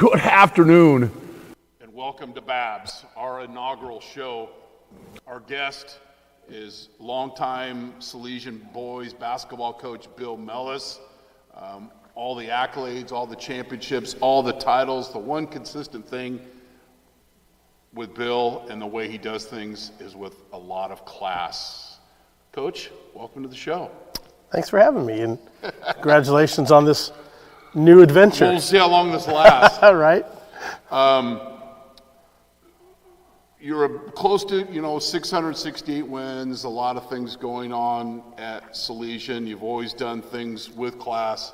Good afternoon. And welcome to BABS, our inaugural show. Our guest is longtime Salesian boys basketball coach Bill Mellis. All the accolades, all the championships, all the titles. The one consistent thing with Bill and the way he does things is with a lot of class. Coach, welcome to the show. Thanks for having me, and congratulations on this new adventure. We'll see how long this lasts. All right. You're close to, 668 wins, a lot of things going on at Salesian. You've always done things with class.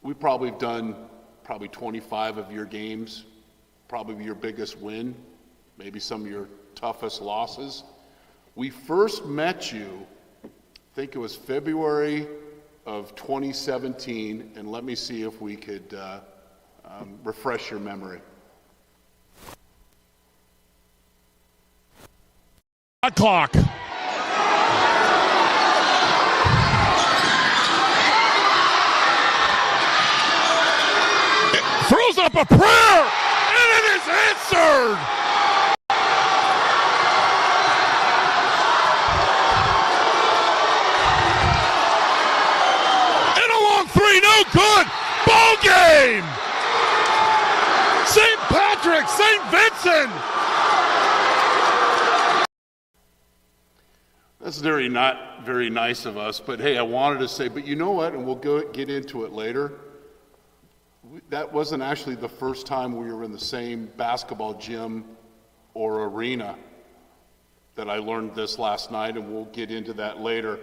We probably have done 25 of your games, probably your biggest win, maybe some of your toughest losses. We first met you, I think it was February of 2017, and let me see if we could refresh your memory. Clock. Throws up a prayer, and it is answered. And a long three, no good. Ball game. St. Patrick, St. Vincent. That's not very nice of us, but hey, I wanted to say, but you know what, and we'll get into it later. That wasn't actually the first time we were in the same basketball gym or arena. That I learned this last night, and we'll get into that later.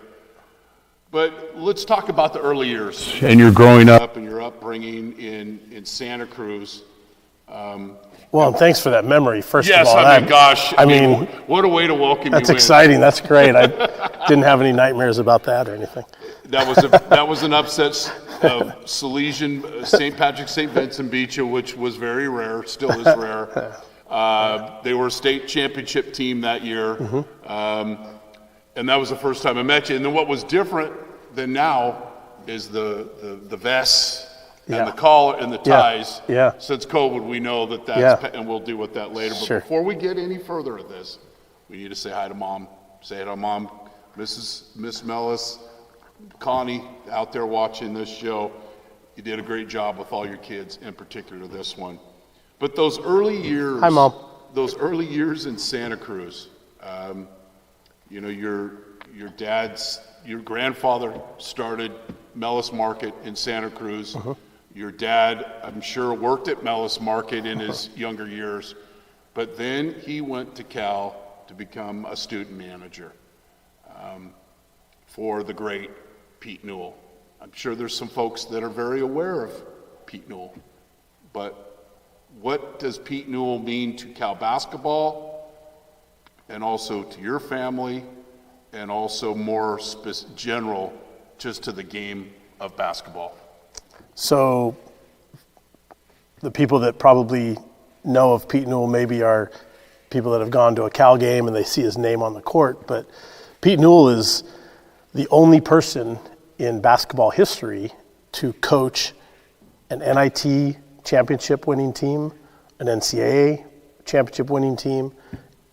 But let's talk about the early years and your growing up and your upbringing in Santa Cruz. Well, thanks for that memory, first Yes, of all. I mean, what a way to welcome you in. That's exciting. That's great. I didn't have any nightmares about that or anything. That was an upset of Salesian, St. Patrick, St. Vincent beat you, which was very rare, still is rare. They were a state championship team that year, and that was the first time I met you. And then what was different than now is the vests and the collar and the ties. Yeah. Since COVID, we know that's, and we'll deal with that later. But Sure. before we get any further at this, we need to say hi to Mom. Say hi to Mom, Miss Mellis, Connie out there watching this show. You did a great job with all your kids, in particular this one. But those early years, Hi, Mom. Those early years in Santa Cruz, your grandfather started Mellis Market in Santa Cruz. Uh-huh. Your dad, I'm sure, worked at Mellis Market in his younger years, but then he went to Cal to become a student manager for the great Pete Newell. I'm sure there's some folks that are very aware of Pete Newell, but what does Pete Newell mean to Cal basketball and also to your family and also more general just to the game of basketball? So the people that probably know of Pete Newell maybe are people that have gone to a Cal game and they see his name on the court, but Pete Newell is the only person in basketball history to coach an NIT championship winning team, an NCAA championship winning team,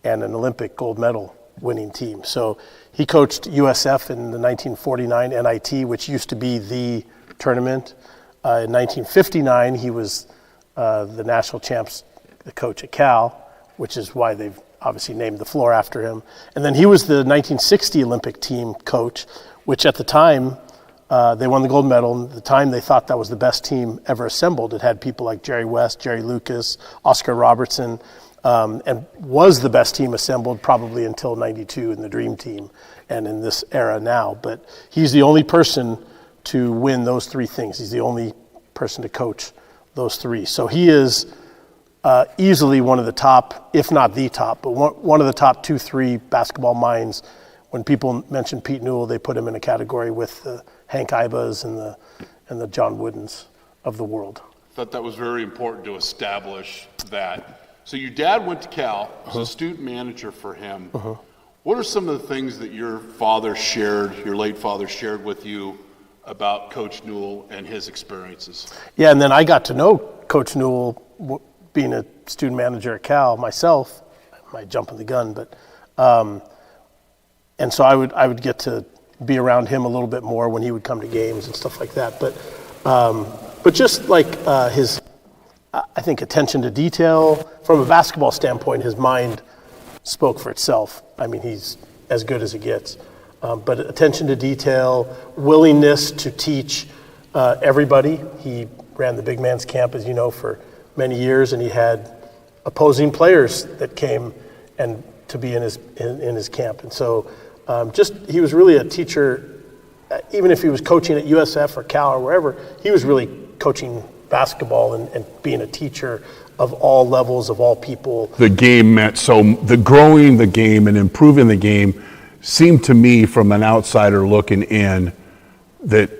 and an Olympic gold medal winning team. So he coached USF in the 1949 NIT, which used to be the tournament. In 1959, he was the national champs, the coach at Cal, which is why they've obviously named the floor after him. And then he was the 1960 Olympic team coach, which at the time, they won the gold medal. At the time, they thought that was the best team ever assembled. It had people like Jerry West, Jerry Lucas, Oscar Robertson, and was the best team assembled probably until 92 in the Dream Team and in this era now. But he's the only person to win those three things. He's the only person to coach those three. So he is easily one of the top, if not the top, but one of the top 2-3 basketball minds. When people mention Pete Newell, they put him in a category with the Hank Ibas and the John Woodens of the world. I thought that was very important to establish that. So your dad went to Cal, was a student manager for him. What are some of the things that your late father shared with you about Coach Newell and his experiences? Yeah, and then I got to know Coach Newell being a student manager at Cal myself, I might jump in the gun, but and so I would get to be around him a little bit more when he would come to games and stuff like that. But just like his, I think, attention to detail from a basketball standpoint, his mind spoke for itself. I mean, he's as good as it gets. But attention to detail, willingness to teach everybody. He ran the big man's camp, as you know, for many years, and he had opposing players that came and to be in his camp. And so he was really a teacher. Even if he was coaching at USF or Cal or wherever, he was really coaching basketball and being a teacher of all levels, of all people. The game meant so. The growing the game and improving the game seemed to me, from an outsider looking in, that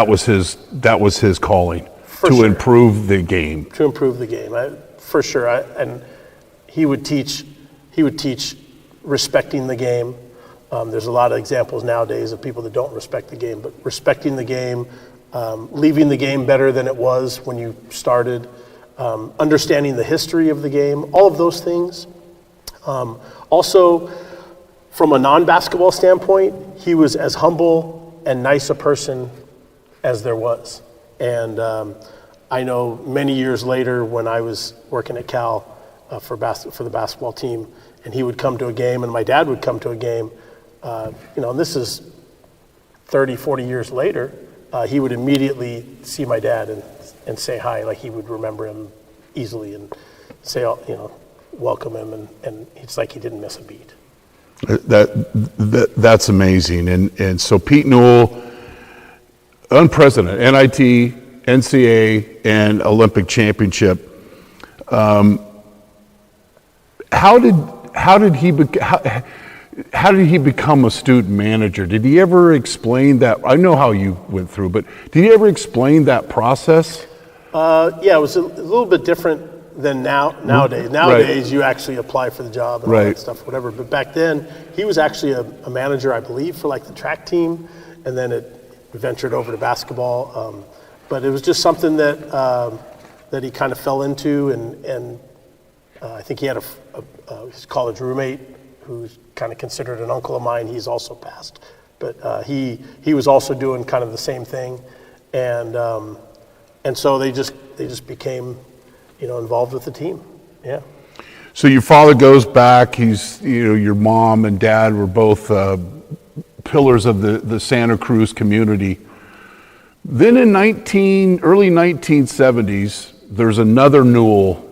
was his calling. To sure. Improve the game. To improve the game, for sure. And he would teach respecting the game. There's a lot of examples nowadays of people that don't respect the game, but respecting the game, leaving the game better than it was when you started, understanding the history of the game, all of those things. Also, from a non-basketball standpoint, he was as humble and nice a person as there was. And I know many years later when I was working at Cal for the basketball team, and he would come to a game and my dad would come to a game, and this is 30, 40 years later, he would immediately see my dad and say hi, like he would remember him easily and say, welcome him, and it's like he didn't miss a beat. That's amazing. And so Pete Newell, unprecedented, NIT, NCAA, and Olympic championship. How did he become a student manager? Did he ever explain that? I know how you went through, but did he ever explain that process? Yeah, it was a little bit different than nowadays. Nowadays, right. You actually apply for the job and all that stuff, whatever. But back then, he was actually a manager, I believe, for like the track team, and then it ventured over to basketball. But it was just something that he kind of fell into, and I think he had his college roommate who's kind of considered an uncle of mine. He's also passed, but he was also doing kind of the same thing, and so they just became involved with the team. Yeah. So your father goes back. He's your mom and dad were both pillars of the Santa Cruz community. Then in early 1970s, there's another Newell,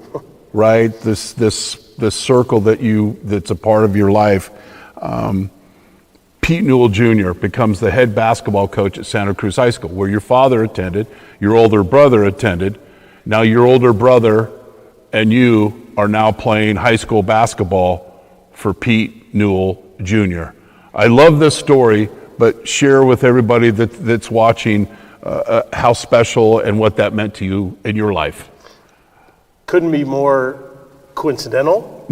right? This circle that's a part of your life. Pete Newell Jr. becomes the head basketball coach at Santa Cruz High School, where your father attended, your older brother attended. Now your older brother and you are now playing high school basketball for Pete Newell Jr. I love this story, but share with everybody that's watching how special and what that meant to you in your life. Couldn't be more coincidental.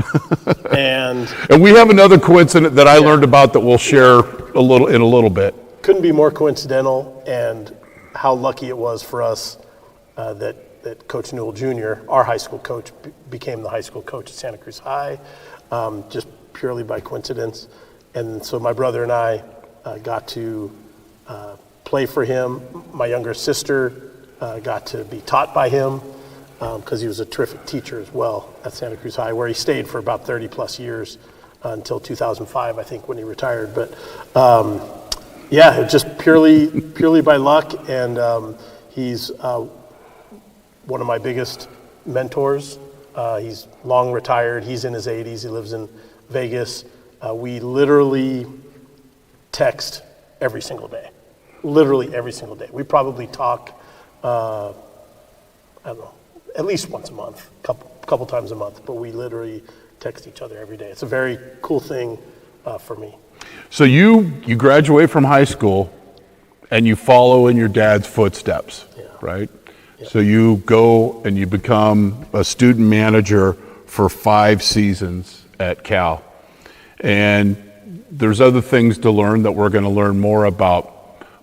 and we have another coincidence that I learned about that we'll share in a little bit. Couldn't be more coincidental, and how lucky it was for us that Coach Newell Jr., our high school coach, became the high school coach at Santa Cruz High, just purely by coincidence. And so my brother and I got to play for him. My younger sister got to be taught by him because he was a terrific teacher as well at Santa Cruz High, where he stayed for about 30 plus years until 2005, I think, when he retired. But just purely by luck, and he's one of my biggest mentors. He's long retired. He's in his 80s. He lives in Vegas. We literally text every single day. Literally every single day. We probably talk, I don't know, at least once a month, couple times a month, but we literally text each other every day. It's a very cool thing for me. So you graduate from high school and you follow in your dad's footsteps, right? Yeah. So you go and you become a student manager for 5 seasons at Cal. And there's other things to learn that we're going to learn more about.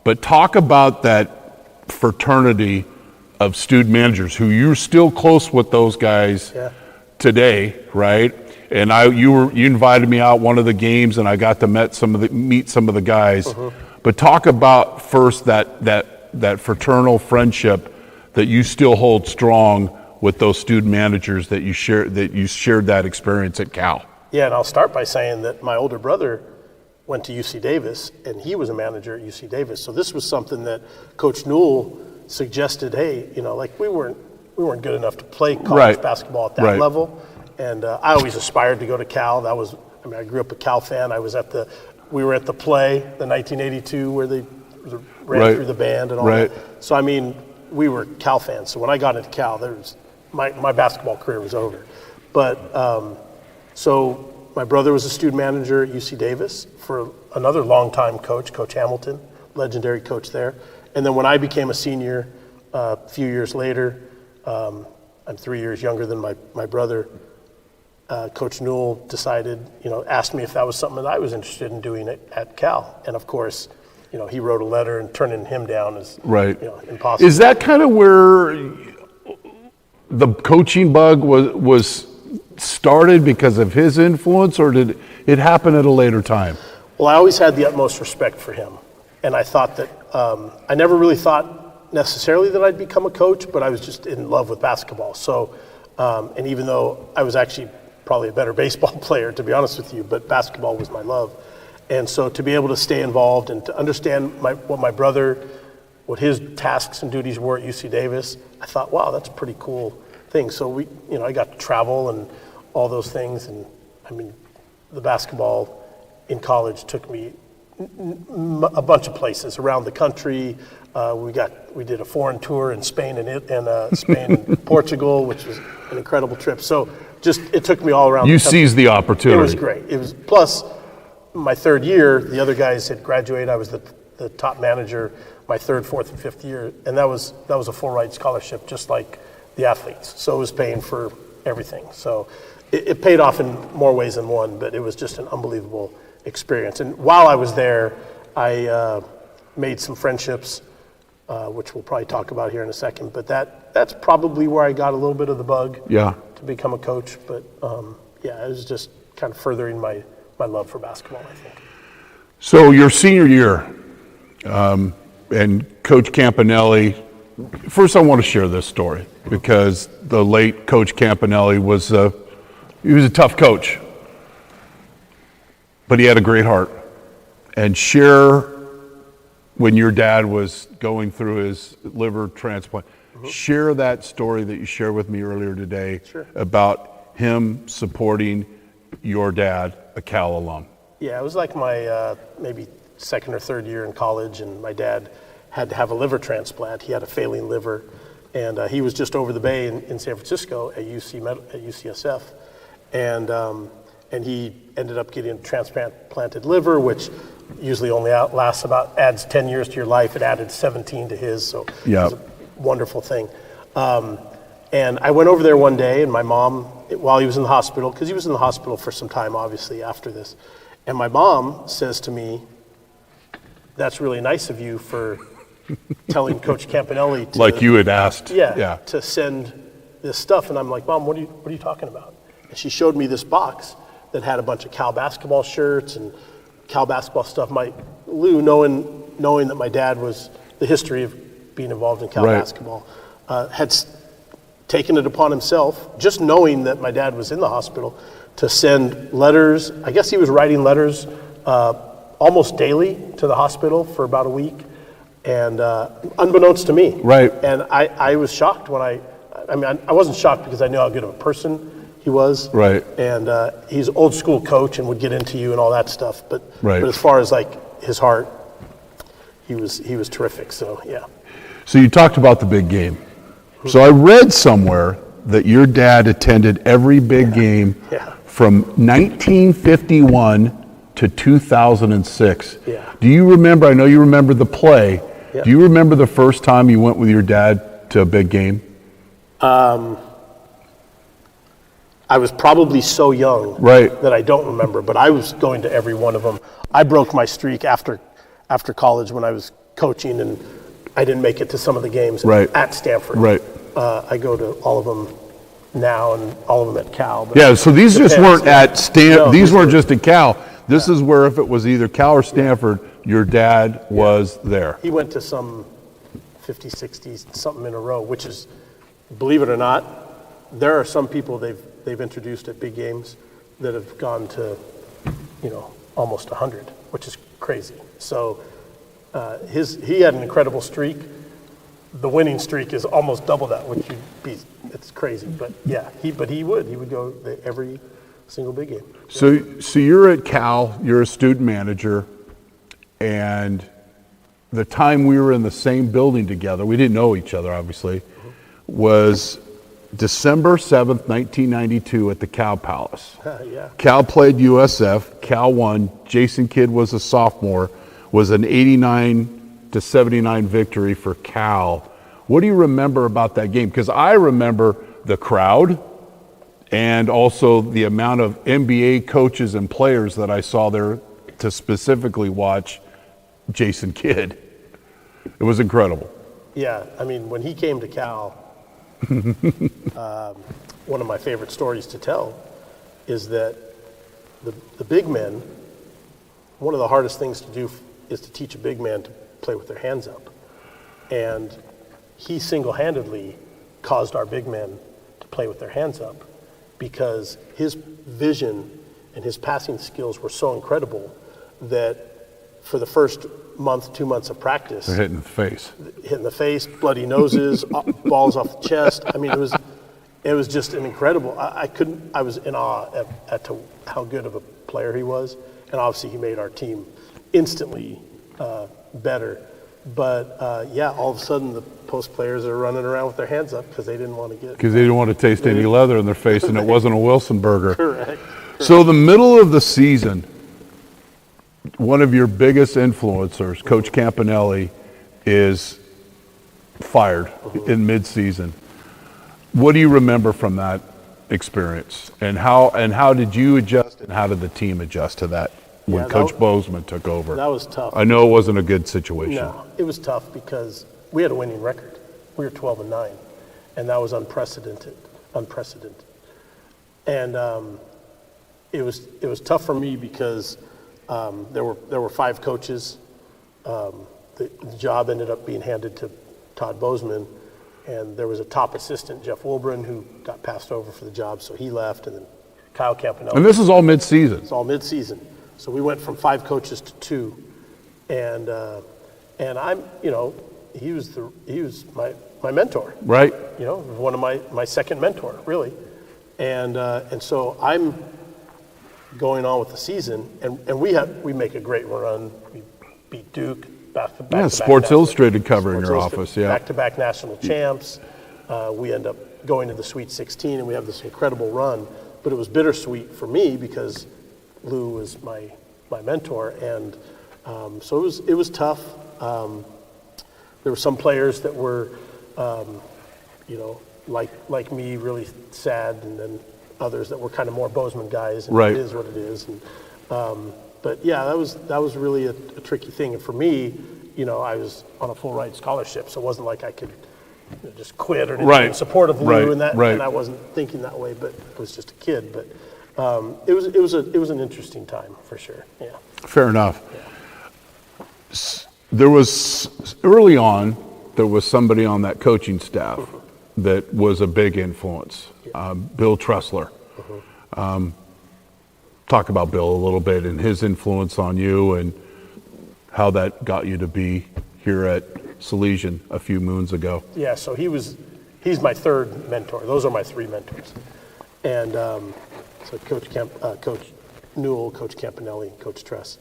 But talk about that fraternity of student managers who you're still close with those guys today, right? And you invited me out one of the games, and I got to meet some of the guys. But talk about first that fraternal friendship that you still hold strong with those student managers that you shared that experience at Cal. Yeah, and I'll start by saying that my older brother went to UC Davis, and he was a manager at UC Davis. So this was something that Coach Newell suggested. Hey, like we weren't good enough to play college basketball at that level, and I always aspired to go to Cal. I grew up a Cal fan. We were at the play, the 1982, where they ran through the band and all that. So we were Cal fans. So when I got into Cal, my basketball career was over. But so my brother was a student manager at UC Davis for another longtime coach, Coach Hamilton, legendary coach there. And then when I became a senior a few years later, I'm 3 years younger than my brother, Coach Newell asked me if that was something that I was interested in doing at Cal. And of course, he wrote a letter, and turning him down is impossible. Is that kind of where the coaching bug was started because of his influence, or did it happen at a later time? Well, I always had the utmost respect for him, and I thought that I never really thought necessarily that I'd become a coach, but I was just in love with basketball. So, and even though I was actually probably a better baseball player, to be honest with you, but basketball was my love. And so to be able to stay involved and to understand what his tasks and duties were at UC Davis, I thought, wow, that's a pretty cool thing. So I got to travel and all those things. And the basketball in college took me a bunch of places around the country. We did a foreign tour in Spain and Portugal, which was an incredible trip. So it took me all around. You seized the opportunity. It was great. It was plus my third year, the other guys had graduated. I was the top manager my third, fourth, and fifth year, and that was a full ride scholarship, just like the athletes. So it was paying for everything. So it paid off in more ways than one, but it was just an unbelievable experience. And while I was there, I made some friendships, which we'll probably talk about here in a second. But that's probably where I got a little bit of the bug to become a coach. But it was just kind of furthering my love for basketball, I think. So your senior year, and Coach Campanelli, first I want to share this story because the late Coach Campanelli was a tough coach, but he had a great heart. And share when your dad was going through his liver transplant, share that story that you shared with me earlier today about him supporting your dad, a Cal alum. Yeah, it was like my maybe second or third year in college, and my dad had to have a liver transplant. He had a failing liver, and he was just over the bay in San Francisco at UCSF, and he ended up getting a transplanted liver, which usually only adds 10 years to your life. It added 17 to his, so it was a wonderful thing. And I went over there one day, and my mom, while he was in the hospital, because he was in the hospital for some time, obviously, after this, and my mom says to me, "That's really nice of you for telling Coach Campanelli to..." Like you had asked. Yeah, to send this stuff. And I'm like, "Mom, what are you talking about?" And she showed me this box that had a bunch of Cal basketball shirts and Cal basketball stuff. Lou, knowing that my dad was the history of being involved in Cal basketball, had taken it upon himself, just knowing that my dad was in the hospital, to send letters. I guess he was writing letters almost daily to the hospital for about a week, and unbeknownst to me. Right. And I was shocked when I wasn't shocked because I knew how good of a person he was. Right. And he's an old school coach and would get into you and all that stuff. But as far as like his heart, he was terrific. So yeah. So you talked about the big game. So I read somewhere that your dad attended every big game from 1951 to 2006. Yeah. Do you remember, I know you remember the play, do you remember the first time you went with your dad to a big game? I was probably so young that I don't remember, but I was going to every one of them. I broke my streak after college when I was coaching, and I didn't make it to some of the games Right. at Stanford. Right. I go to all of them now and all of them at Cal. But Yeah, so these just weren't at No, these weren't were- just at Cal. This is where if it was either Cal or Stanford, your dad was there. He went to some 50, 60, something in a row, which is, believe it or not, there are some people they've introduced at big games that have gone to, almost 100, which is crazy. So he had an incredible streak. The winning streak is almost double that, which it's crazy. But yeah, he would go to every single big game. So you're at Cal, you're a student manager, and the time we were in the same building together, we didn't know each other obviously, was December 7th, 1992 at the Cal Palace. Yeah. Cal played USF, Cal won, Jason Kidd was a sophomore, was an 89-79 victory for Cal. What do you remember about that game? Because I remember the crowd and also the amount of NBA coaches and players that I saw there to specifically watch Jason Kidd. It was incredible. Yeah, I mean, when he came to Cal, one of my favorite stories to tell is that the big men, one of the hardest things to do is to teach a big man to play with their hands up. And he single-handedly caused our big men to play with their hands up because his vision and his passing skills were so incredible that for the first month, 2 months of practice, They're hitting the face. hitting the face, bloody noses, balls off the chest. I mean, it was just an incredible. I was in awe at how good of a player he was, and obviously he made our team instantly better. But yeah, all of a sudden the post players are running around with their hands up because they didn't want to get. Because they didn't want to taste any leather in their face, and it wasn't a Wilson burger. Correct. So the middle of the season, one of your biggest influencers, Coach Campanelli, is fired in mid-season. What do you remember from that experience, and how did you adjust, and how did the team adjust to that when Yeah, Coach Bozeman took over? That was tough. I know it wasn't a good situation. No, it was tough because we had a winning record. We were 12-9, and that was unprecedented. And it was tough for me because there were 5 coaches. The job ended up being handed to Todd Bozeman, and there was a top assistant, Jeff Wilbren, who got passed over for the job, so he left, and then Kyle Campanelli. And this is all mid-season. It's all mid-season. So we went from 5 coaches to 2, and I'm, he was my mentor. Right. One of my second mentor, really, and so I'm going on with the season, and we make a great run. We beat Duke. Back-to-back Sports national- Illustrated cover in Sports your Illustrated, office, yeah. Back-to-back national champs. We end up going to the Sweet 16, and we have this incredible run. But it was bittersweet for me because Lou was my mentor, and so it was tough. There were some players that were, like me, really sad, and then others that were kind of more Bozeman guys, and Right. It is what it is. And, but yeah, that was really a tricky thing. And for me, I was on a full ride scholarship, so it wasn't like I could just quit or anything Right. in support of Lou, Right. and that, Right. and I wasn't thinking that way. But I was just a kid. But it was an interesting time for sure. Yeah. Fair enough. There was, early on, there was somebody on that coaching staff that was a big influence, Bill Tressler. Talk about Bill a little bit and his influence on you and how that got you to be here at Salesian a few moons ago. Yeah, so he's my third mentor. Those are my 3 mentors. And so Coach Newell, Coach Campanelli, and Coach Tress.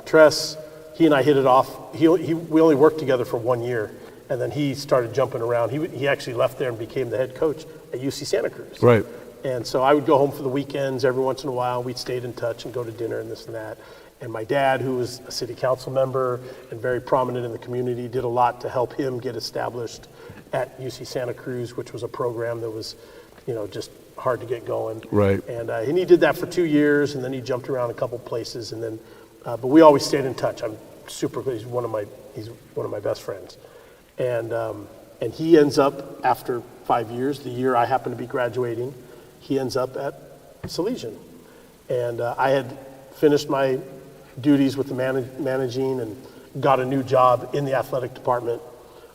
Tress, he and I hit it off. We only worked together for 1 year, and then he started jumping around. He actually left there and became the head coach at UC Santa Cruz. Right. And so I would go home for the weekends every once in a while. We'd stayed in touch and go to dinner and this and that. And my dad, who was a city council member and very prominent in the community, did a lot to help him get established at UC Santa Cruz, which was a program that was, just hard to get going. Right. And he did that for 2 years, and then he jumped around a couple places, and then, but we always stayed in touch. I'm super. He's one of my best friends, And he ends up, after 5 years, the year I happen to be graduating, he ends up at Salesian. And I had finished my duties with the managing and got a new job in the athletic department,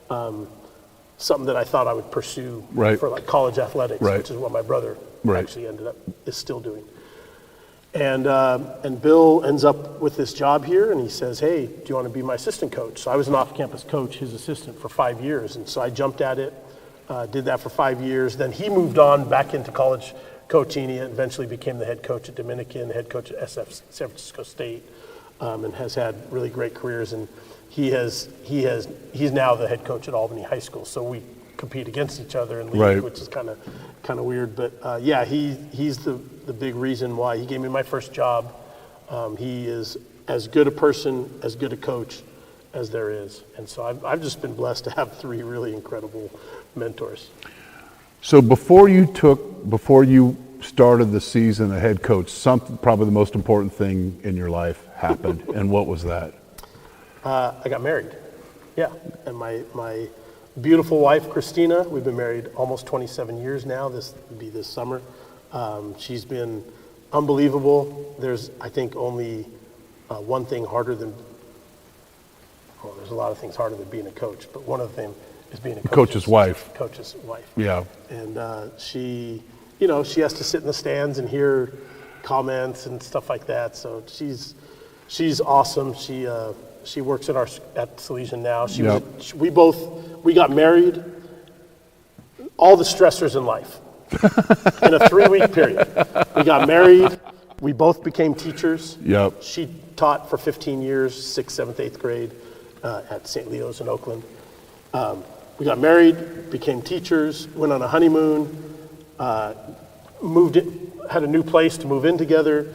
something that I thought I would pursue Right. for like college athletics, Right. which is what my brother Right. actually is still doing. And Bill ends up with this job here, and he says, "Hey, do you want to be my assistant coach?" So I was an off-campus coach, his assistant, for 5 years, and so I jumped at it, did that for 5 years. Then he moved on back into college coaching. He eventually became the head coach at Dominican, head coach at SF San Francisco State, and has had really great careers. And he's now the head coach at Albany High School. So we compete against each other in league, Right. which is kind of weird. But yeah, he's the big reason why he gave me my first job. He is as good a person, as good a coach as there is. And so I've just been blessed to have 3 really incredible mentors. So before you started the season as head coach, something, probably the most important thing in your life happened. And what was that? I got married. Yeah, and my beautiful wife, Christina, we've been married almost 27 years now. This will be this summer. She's been unbelievable. There's, I think, only one thing harder than, well, there's a lot of things harder than being a coach, but one of them is being a Coach's wife. Coach's wife. Yeah. And she, you know, she has to sit in the stands and hear comments and stuff like that. So she's awesome. She works at Salesian now. Yep. We got married, all the stressors in life in a 3-week period. We got married, we both became teachers. Yep. She taught for 15 years, 6th, 7th, 8th grade at St. Leo's in Oakland. We got married, became teachers, went on a honeymoon, had a new place to move in together,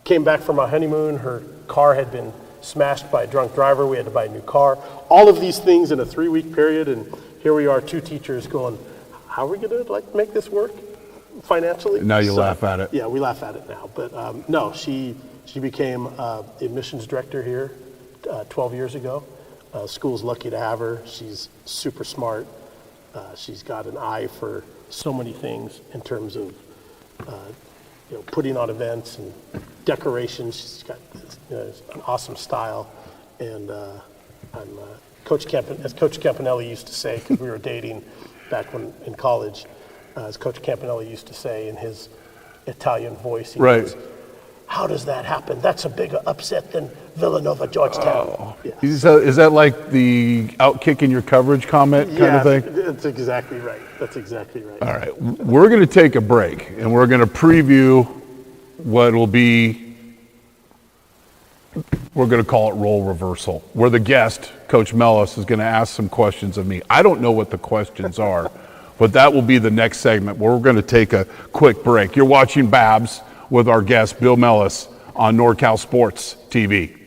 came back from our honeymoon. Her car had been smashed by a drunk driver. We had to buy a new car. All of these things in a 3-week period, and here we are, 2 teachers going, how are we going to make this work financially? Now you laugh at it. Yeah, we laugh at it now. But no, she became the admissions director here 12 years ago. School's lucky to have her. She's super smart. She's got an eye for so many things in terms of putting on events and decorations. She's got an awesome style. And Coach Campanelli used to say, because we were dating back when in college, as Coach Campanelli used to say in his Italian voice, he goes, "How does that happen? That's a bigger upset than Villanova, Georgetown." Oh. Yeah. Is that like the out-kicking your coverage comment kind of thing? That's exactly right. That's exactly right. All right, we're going to take a break, and we're going to preview what will be, we're going to call it role reversal, where the guest, Coach Mellis, is going to ask some questions of me. I don't know what the questions are, but that will be the next segment where we're going to take a quick break. You're watching BABS with our guest, Bill Mellis, on NorCal Sports TV.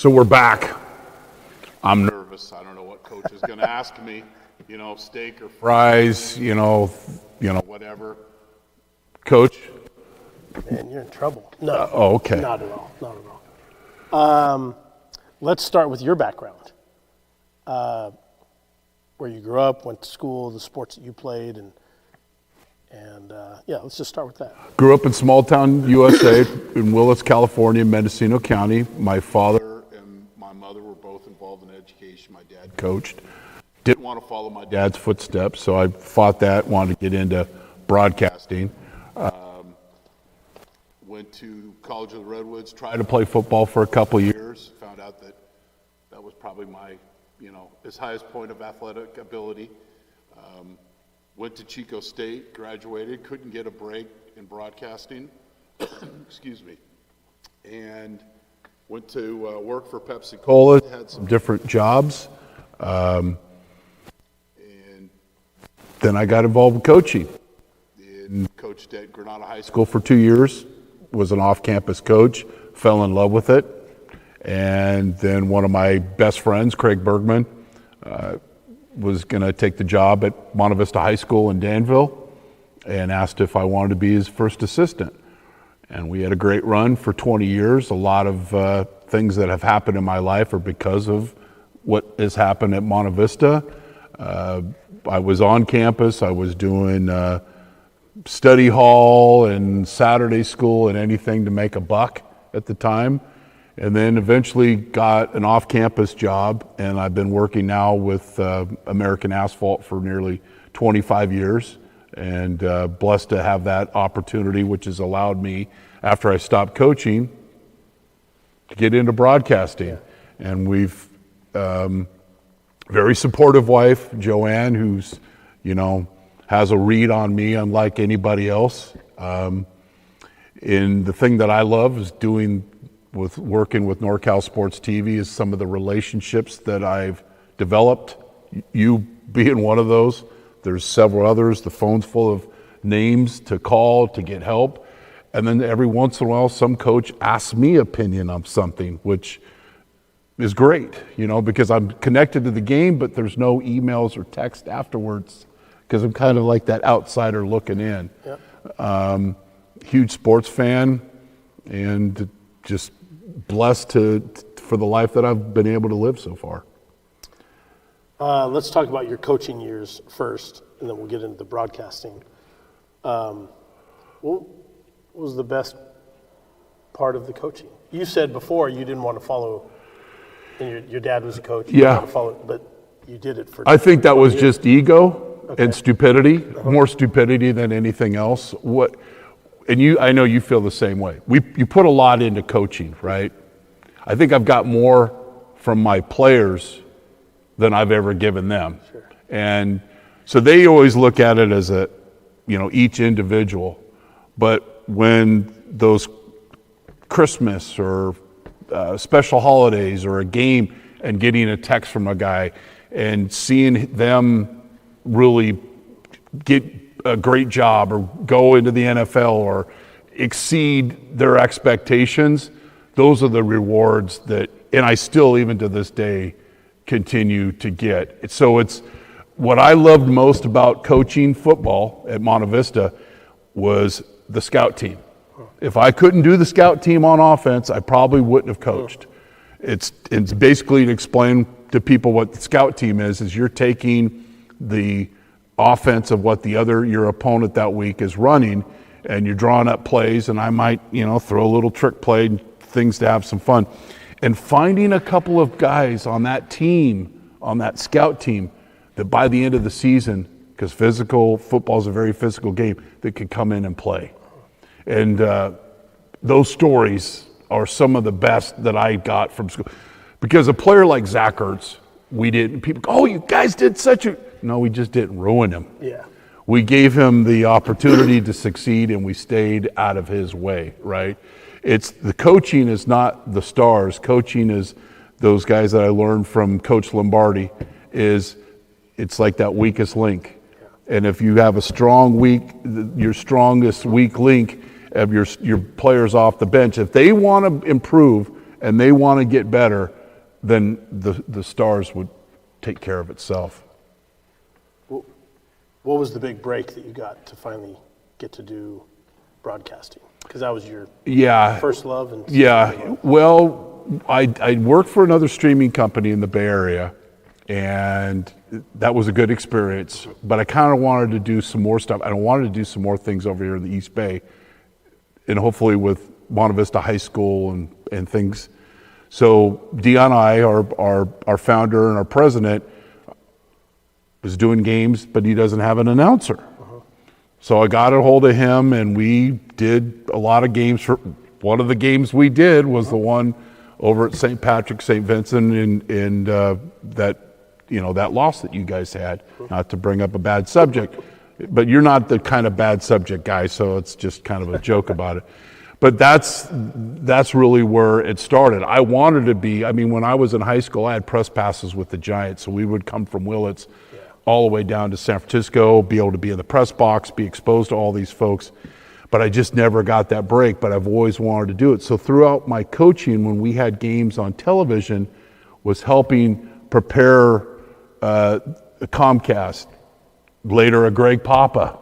So we're back. I'm nervous. I don't know what coach is going to ask me. Steak or fries, whatever. Coach? Man, you're in trouble. No. Okay. Not at all. Not at all. Let's start with your background. Where you grew up, went to school, the sports that you played, and let's just start with that. Grew up in small town USA in Willis, California, Mendocino County. My father and my mother were both involved in education. My dad coached. Didn't want to follow my dad's footsteps, so I fought that, wanted to get into broadcasting. Went to College of the Redwoods, tried to play football for a couple of years, found out that was probably my, his highest point of athletic ability. Went to Chico State, graduated, couldn't get a break in broadcasting, excuse me, and went to work for Pepsi-Cola, had some different jobs, and then I got involved with coaching. And coached at Granada High School for 2 years, was an off-campus coach, fell in love with it, and then one of my best friends, Craig Bergman, was going to take the job at Monte Vista High School in Danville and asked if I wanted to be his first assistant. And we had a great run for 20 years. A lot of things that have happened in my life are because of what has happened at Monte Vista. I was on campus. I was doing study hall and Saturday school and anything to make a buck at the time. And then eventually got an off-campus job, and I've been working now with American Asphalt for nearly 25 years, and blessed to have that opportunity, which has allowed me, after I stopped coaching, to get into broadcasting. And we've very supportive wife, Joanne, who's, has a read on me unlike anybody else. And the thing that I love is working with NorCal Sports TV is some of the relationships that I've developed, you being one of those. There's several others. The phone's full of names to call to get help. And then every once in a while, some coach asks me opinion on something, which is great, because I'm connected to the game, but there's no emails or text afterwards because I'm kind of like that outsider looking in. Yep. Huge sports fan, and just blessed for the life that I've been able to live so far. Let's talk about your coaching years first, and then we'll get into the broadcasting. What was the best part of the coaching? You said before you didn't want to follow, and your dad was a coach. You didn't want to follow, but you did it for. I think that was just ego and stupidity, more stupidity than anything else. And I know you feel the same way. You put a lot into coaching, right? I think I've got more from my players than I've ever given them. Sure. And so they always look at it as each individual. But when those Christmas or special holidays or a game and getting a text from a guy and seeing them really get a great job or go into the NFL or exceed their expectations, those are the rewards and I still, even to this day, continue to get. So it's what I loved most about coaching football at Monte Vista was the scout team. If I couldn't do the scout team on offense, I probably wouldn't have coached. It's basically to explain to people what the scout team is you're taking the offense of what your opponent that week is running, and you're drawing up plays, and I might, throw a little trick play, things to have some fun. And finding a couple of guys on that team, on that scout team, that by the end of the season, because football is a very physical game, that could come in and play. And those stories are some of the best that I got from school. Because a player like Zach Ertz, people go, you guys did no, we just didn't ruin him. Yeah. We gave him the opportunity to succeed, and we stayed out of his way, right? The coaching is not the stars. Coaching is those guys that I learned from Coach Lombardi it's like that weakest link. Yeah. And if you have a strong your strongest weak link of your players off the bench, if they want to improve and they want to get better, then the Stars would take care of itself. What was the big break that you got to finally get to do broadcasting? Because that was your first love. Well, I worked for another streaming company in the Bay Area, and that was a good experience. But I kind of wanted to do some more stuff. I wanted to do some more things over here in the East Bay, and hopefully with Monte Vista High School and things. So Dion and I, our founder and our president, was doing games, but he doesn't have an announcer. So I got a hold of him, and we did a lot of games. One of the games we did was the one over at St. Patrick, St. Vincent, and that loss that you guys had. Not to bring up a bad subject, but you're not the kind of bad subject guy, so it's just kind of a joke about it. But that's really where it started. I wanted to be. I mean, when I was in high school, I had press passes with the Giants, so we would come from Willits all the way down to San Francisco, be able to be in the press box, be exposed to all these folks. But I just never got that break, but I've always wanted to do it. So throughout my coaching, when we had games on television, was helping prepare a Comcast, later a Greg Papa,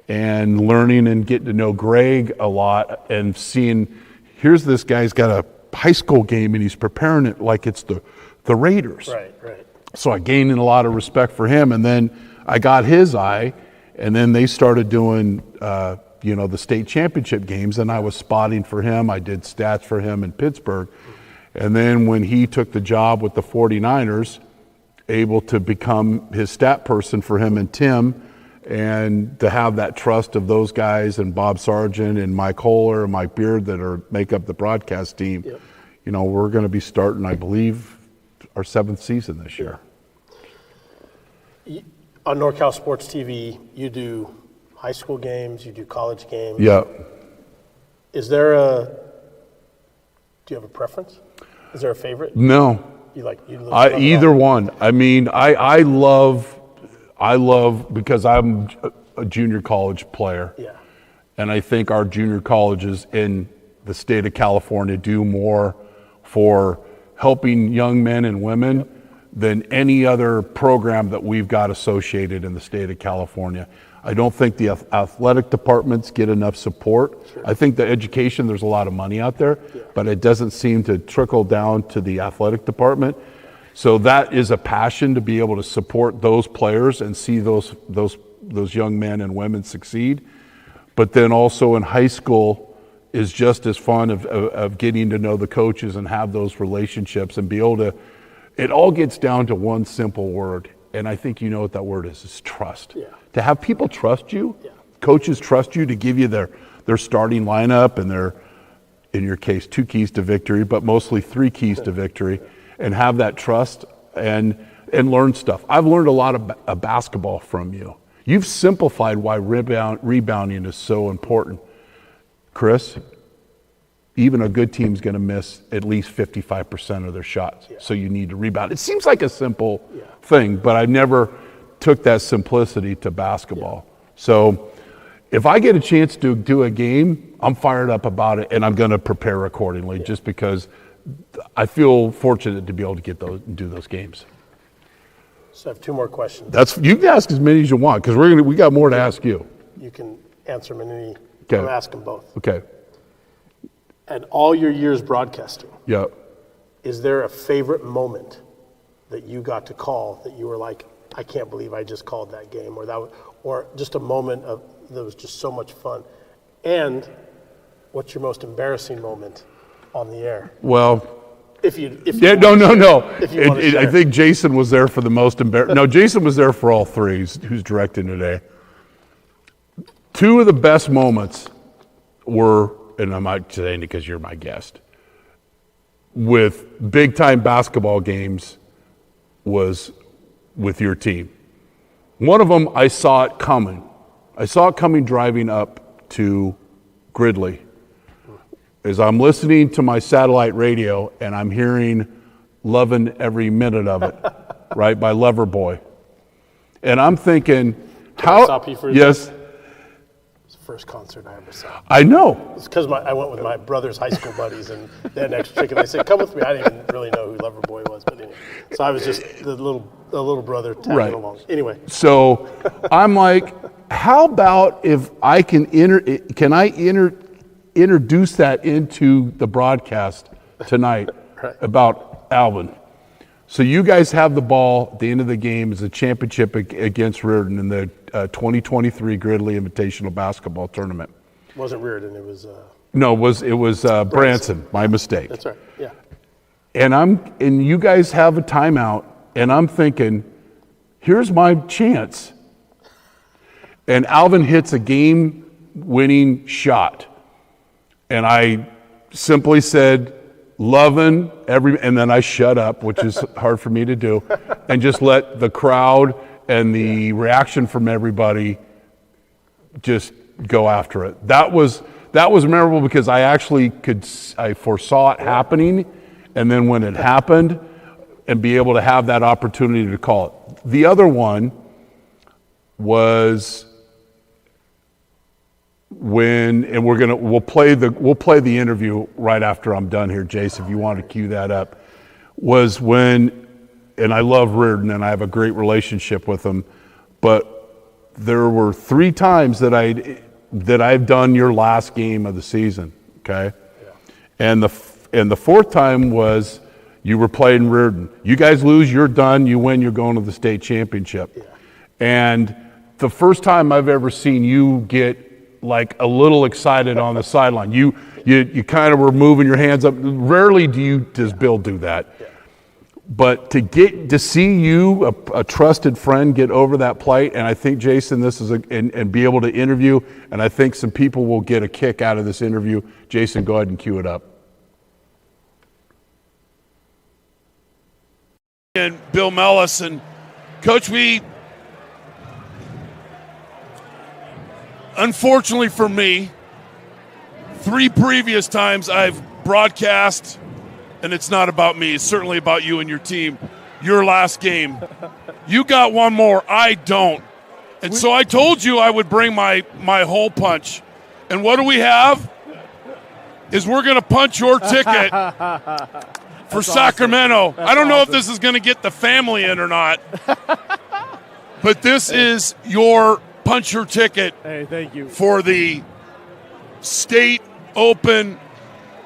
and learning and getting to know Greg a lot and seeing, here's this guy's got a high school game and he's preparing it like it's the Raiders. Right. So I gained a lot of respect for him, and then I got his eye, and then they started doing, the state championship games, and I was spotting for him. I did stats for him in Pittsburgh. And then when he took the job with the 49ers, able to become his stat person for him and Tim, and to have that trust of those guys and Bob Sargent and Mike Holler and Mike Beard that make up the broadcast team. Yep. We're going to be starting, I believe, our 7th season this year. On NorCal Sports TV, you do high school games, you do college games. Yeah. Do you have a preference? Is there a favorite? No. Either one. I mean, I love because I'm a junior college player. Yeah. And I think our junior colleges in the state of California do more for helping young men and women than any other program that we've got associated in the state of California. I don't think the athletic departments get enough support. Sure. I think the education, there's a lot of money out there, but it doesn't seem to trickle down to the athletic department. So that is a passion to be able to support those players and see those young men and women succeed. But then also in high school is just as fun of getting to know the coaches and have those relationships and be able to, it all gets down to one simple word. And I think you know what that word is trust. Yeah. To have people trust you, coaches trust you to give you their starting lineup and their, in your case, 2 keys to victory, but mostly 3 keys to victory, and have that trust and learn stuff. I've learned a lot of basketball from you. You've simplified why rebounding is so important. Chris, even a good team's going to miss at least 55% of their shots, so you need to rebound. It seems like a simple thing, but I never took that simplicity to basketball. So if I get a chance to do a game, I'm fired up about it, and I'm going to prepare accordingly just because I feel fortunate to be able to get do those games. So I have 2 more questions. You can ask as many as you want because we got more to ask you. You can answer them in any. Okay. I'm asking both. Okay. And all your years broadcasting, Yeah. is there a favorite moment that you got to call that you were like, I can't believe I just called that game, or just a moment that was just so much fun? And what's your most embarrassing moment on the air? Well, No. If you want to share. I think Jason was there for the most embarrassing. No, Jason was there for all 3. Who's directing today? 2 of the best moments were, and I'm not saying because you're my guest, with big time basketball games was with your team. One of them, I saw it coming. I saw it coming driving up to Gridley. As I'm listening to my satellite radio and I'm hearing Lovin' Every Minute of It, right, by Loverboy. And I'm thinking, Can I stop you for a yes. first concert I ever saw. I know. It's because I went with my brother's high school buddies, and they had an extra ticket. They said, "Come with me." I didn't even really know who Loverboy was, but anyway. So I was just the little brother tagging along. Anyway. So I'm like, how about if I can introduce that into the broadcast tonight about Alvin? So you guys have the ball at the end of the game as a championship against Reardon in the 2023 Gridley Invitational Basketball Tournament. It wasn't Reardon, it was... No, it was Branson, my mistake. That's right, yeah. And you guys have a timeout, and I'm thinking, here's my chance. And Alvin hits a game-winning shot. And I simply said, loving and then I shut up, which is hard for me to do, and just let the crowd and the reaction from everybody just go after it. That was memorable because I actually I foresaw it happening, and then when it happened, and be able to have that opportunity to call it. The other one was we'll play the interview right after I'm done here, Jace, if you want to cue that up, was when, and I love Reardon and I have a great relationship with him, but there were 3 times that I've done your last game of the season, okay? Yeah. And the 4th time was you were playing Reardon. You guys lose, you're done, you win, you're going to the state championship. Yeah. And the first time I've ever seen you get like a little excited on the sideline. You kind of were moving your hands up. Rarely does Bill do that. Yeah. But to see you, a trusted friend, get over that plate, and I think, Jason, this is and be able to interview, and I think some people will get a kick out of this interview. Jason, go ahead and cue it up. And Bill Mellis, and Coach, unfortunately for me, 3 previous times I've broadcast, and it's not about me, it's certainly about you and your team, your last game. You got one more, I don't. And so I told you I would bring my hole punch. And what do we have? Is we're going to punch your ticket for Sacramento. I don't know if this is going to get the family in or not. But this is your punch your ticket. Hey, thank you. For the state open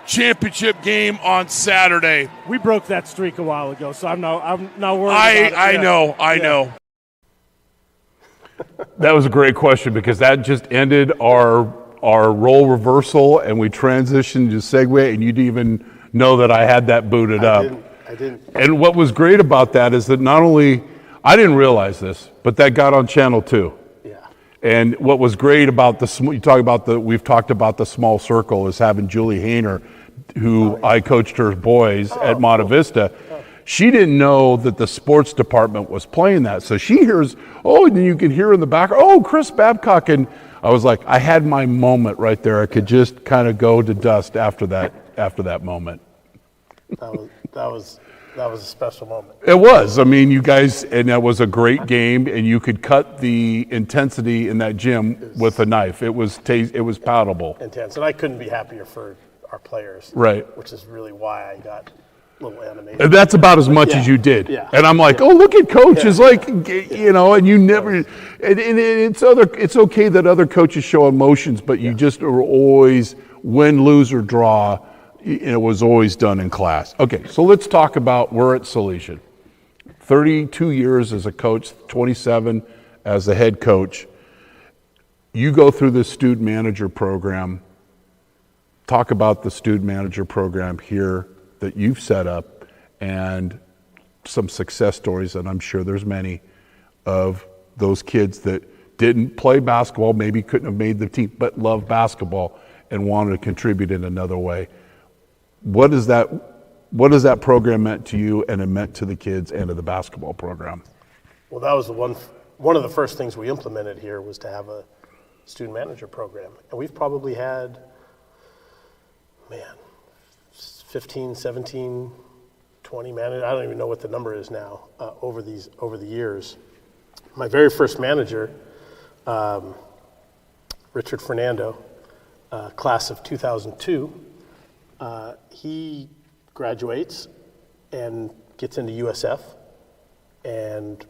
championship game on Saturday. We broke that streak a while ago, so I'm not worried about it. I know. That was a great question because that just ended our role reversal, and we transitioned to segue, and you didn't even know that I had that booted up. I didn't. And what was great about that is that not only, I didn't realize this, but that got on Channel 2. And what was great about we've talked about the small circle, is having Julie Hayner, who I coached her boys at Monte Vista. She didn't know that the sports department was playing that. So she hears, and then you can hear in the back, Chris Babcock. And I was like, I had my moment right there. I could just kind of go to dust after that moment. That was a special moment. It was. I mean, you guys, and that was a great game, and you could cut the intensity in that gym with a knife. It was palatable. Intense, and I couldn't be happier for our players. Right. Which is really why I got a little animated. And that's about as much as you did. Yeah. And I'm like, look at Coach. It's like, and you never, and it's okay that other coaches show emotions, but you just are always, win, lose, or draw. It was always done in class. Okay, so let's talk about, we're at Salesian. 32 years as a coach, 27 as the head coach. You go through the student manager program. Talk about the student manager program here that you've set up and some success stories, and I'm sure there's many, of those kids that didn't play basketball, maybe couldn't have made the team, but love basketball and wanted to contribute in another way. What does that program meant to you, and it meant to the kids and to the basketball program? Well, that was one of the first things we implemented here, was to have a student manager program. And we've probably had, 15, 17, 20 managers. I don't even know what the number is now, over the years. My very first manager, Richard Fernando, class of 2002. He graduates and gets into USF, and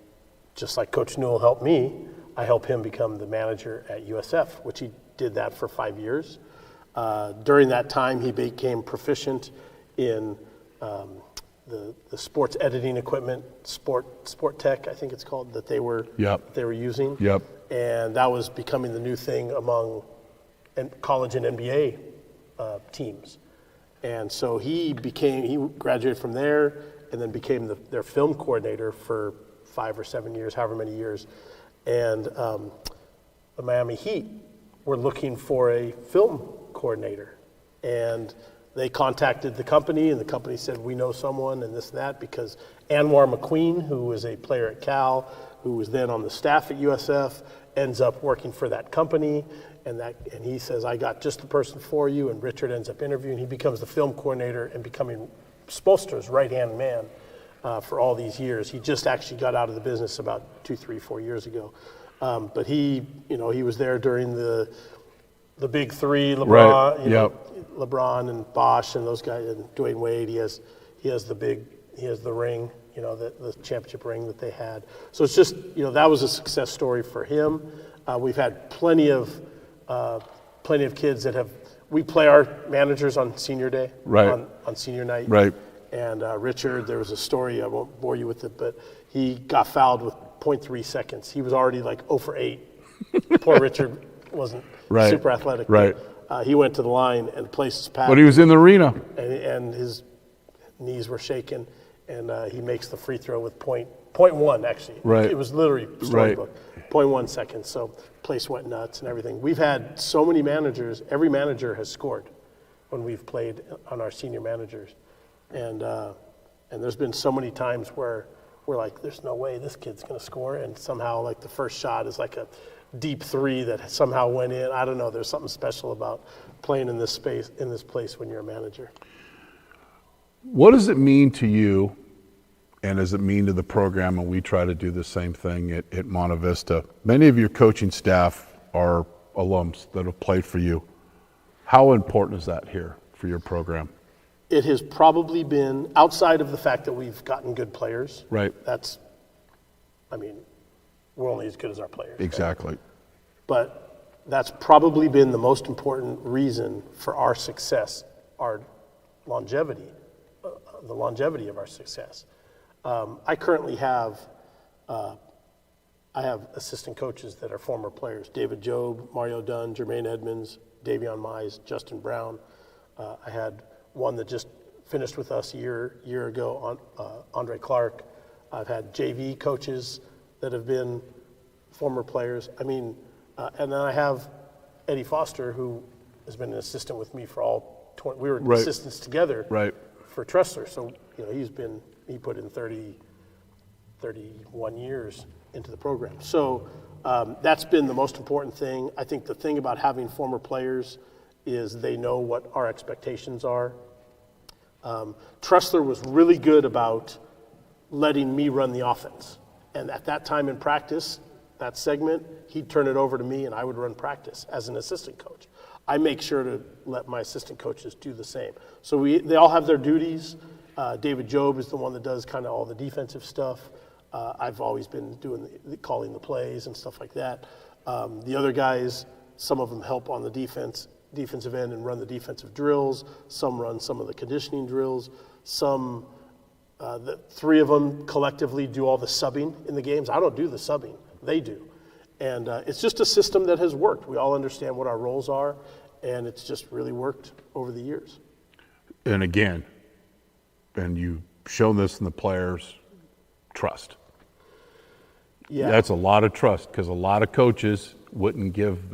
just like Coach Newell helped me, I helped him become the manager at USF, which he did that for 5 years. During that time, he became proficient in the sports editing equipment, sport tech, I think it's called, that they were using. Yep. And that was becoming the new thing among college and NBA teams. And so he graduated from there and then became their film coordinator for 5 or 7 years, however many years. And the Miami Heat were looking for a film coordinator. And they contacted the company, and the company said, we know someone and this and that, because Anwar McQueen, who was a player at Cal, who was then on the staff at USF, ends up working for that company. And he says, I got just the person for you. And Richard ends up interviewing. He becomes the film coordinator and becoming Spoelstra's right-hand man for all these years. He just actually got out of the business about 2, 3, 4 years ago. But he was there during the big three, LeBron, right. LeBron and Bosh and those guys, and Dwayne Wade. He has the ring, the championship ring that they had. So it's just, that was a success story for him. We've had plenty of kids that we play our managers on senior day, right. on senior night. Right. And Richard, there was a story, I won't bore you with it, but he got fouled with 0.3 seconds. He was already like 0 for 8. Poor Richard wasn't super athletic. Right. He went to the line and the place was packed. But he was in the arena. And his knees were shaking, and he makes the free throw with 0.1 actually. Right. It was literally storybook. 0.1 seconds, so place went nuts and everything. We've had so many managers, every manager has scored when we've played on our senior managers. And there's been so many times where we're like, there's no way this kid's gonna score, and somehow like the first shot is like a deep three that somehow went in. I don't know, there's something special about playing in this place when you're a manager. What does it mean to you, and does it mean to the program, and we try to do the same thing at Monte Vista? Many of your coaching staff are alums that have played for you. How important is that here for your program? It has probably been, outside of the fact that we've gotten good players. Right. We're only as good as our players. Exactly. Right? But that's probably been the most important reason for our success, our longevity, the longevity of our success. I currently have, assistant coaches that are former players: David Jobe, Mario Dunn, Jermaine Edmonds, Davion Mize, Justin Brown. I had one that just finished with us a year ago, Andre Clark. I've had JV coaches that have been former players. And then I have Eddie Foster, who has been an assistant with me for all 20. We were right. assistants together right. for Tressler. So he put in 31 years into the program. So that's been the most important thing. I think the thing about having former players is they know what our expectations are. Tressler was really good about letting me run the offense. And at that time in practice, that segment, he'd turn it over to me and I would run practice as an assistant coach. I make sure to let my assistant coaches do the same. So they all have their duties. David Jobe is the one that does kind of all the defensive stuff. I've always been doing calling the plays and stuff like that. The other guys, some of them help on the defensive end and run the defensive drills. Some run some of the conditioning drills. The three of them collectively do all the subbing in the games. I don't do the subbing, they do. And it's just a system that has worked. We all understand what our roles are, and it's just really worked over the years. And again, and you've shown this in the players, trust. Yeah. That's a lot of trust, because a lot of coaches wouldn't give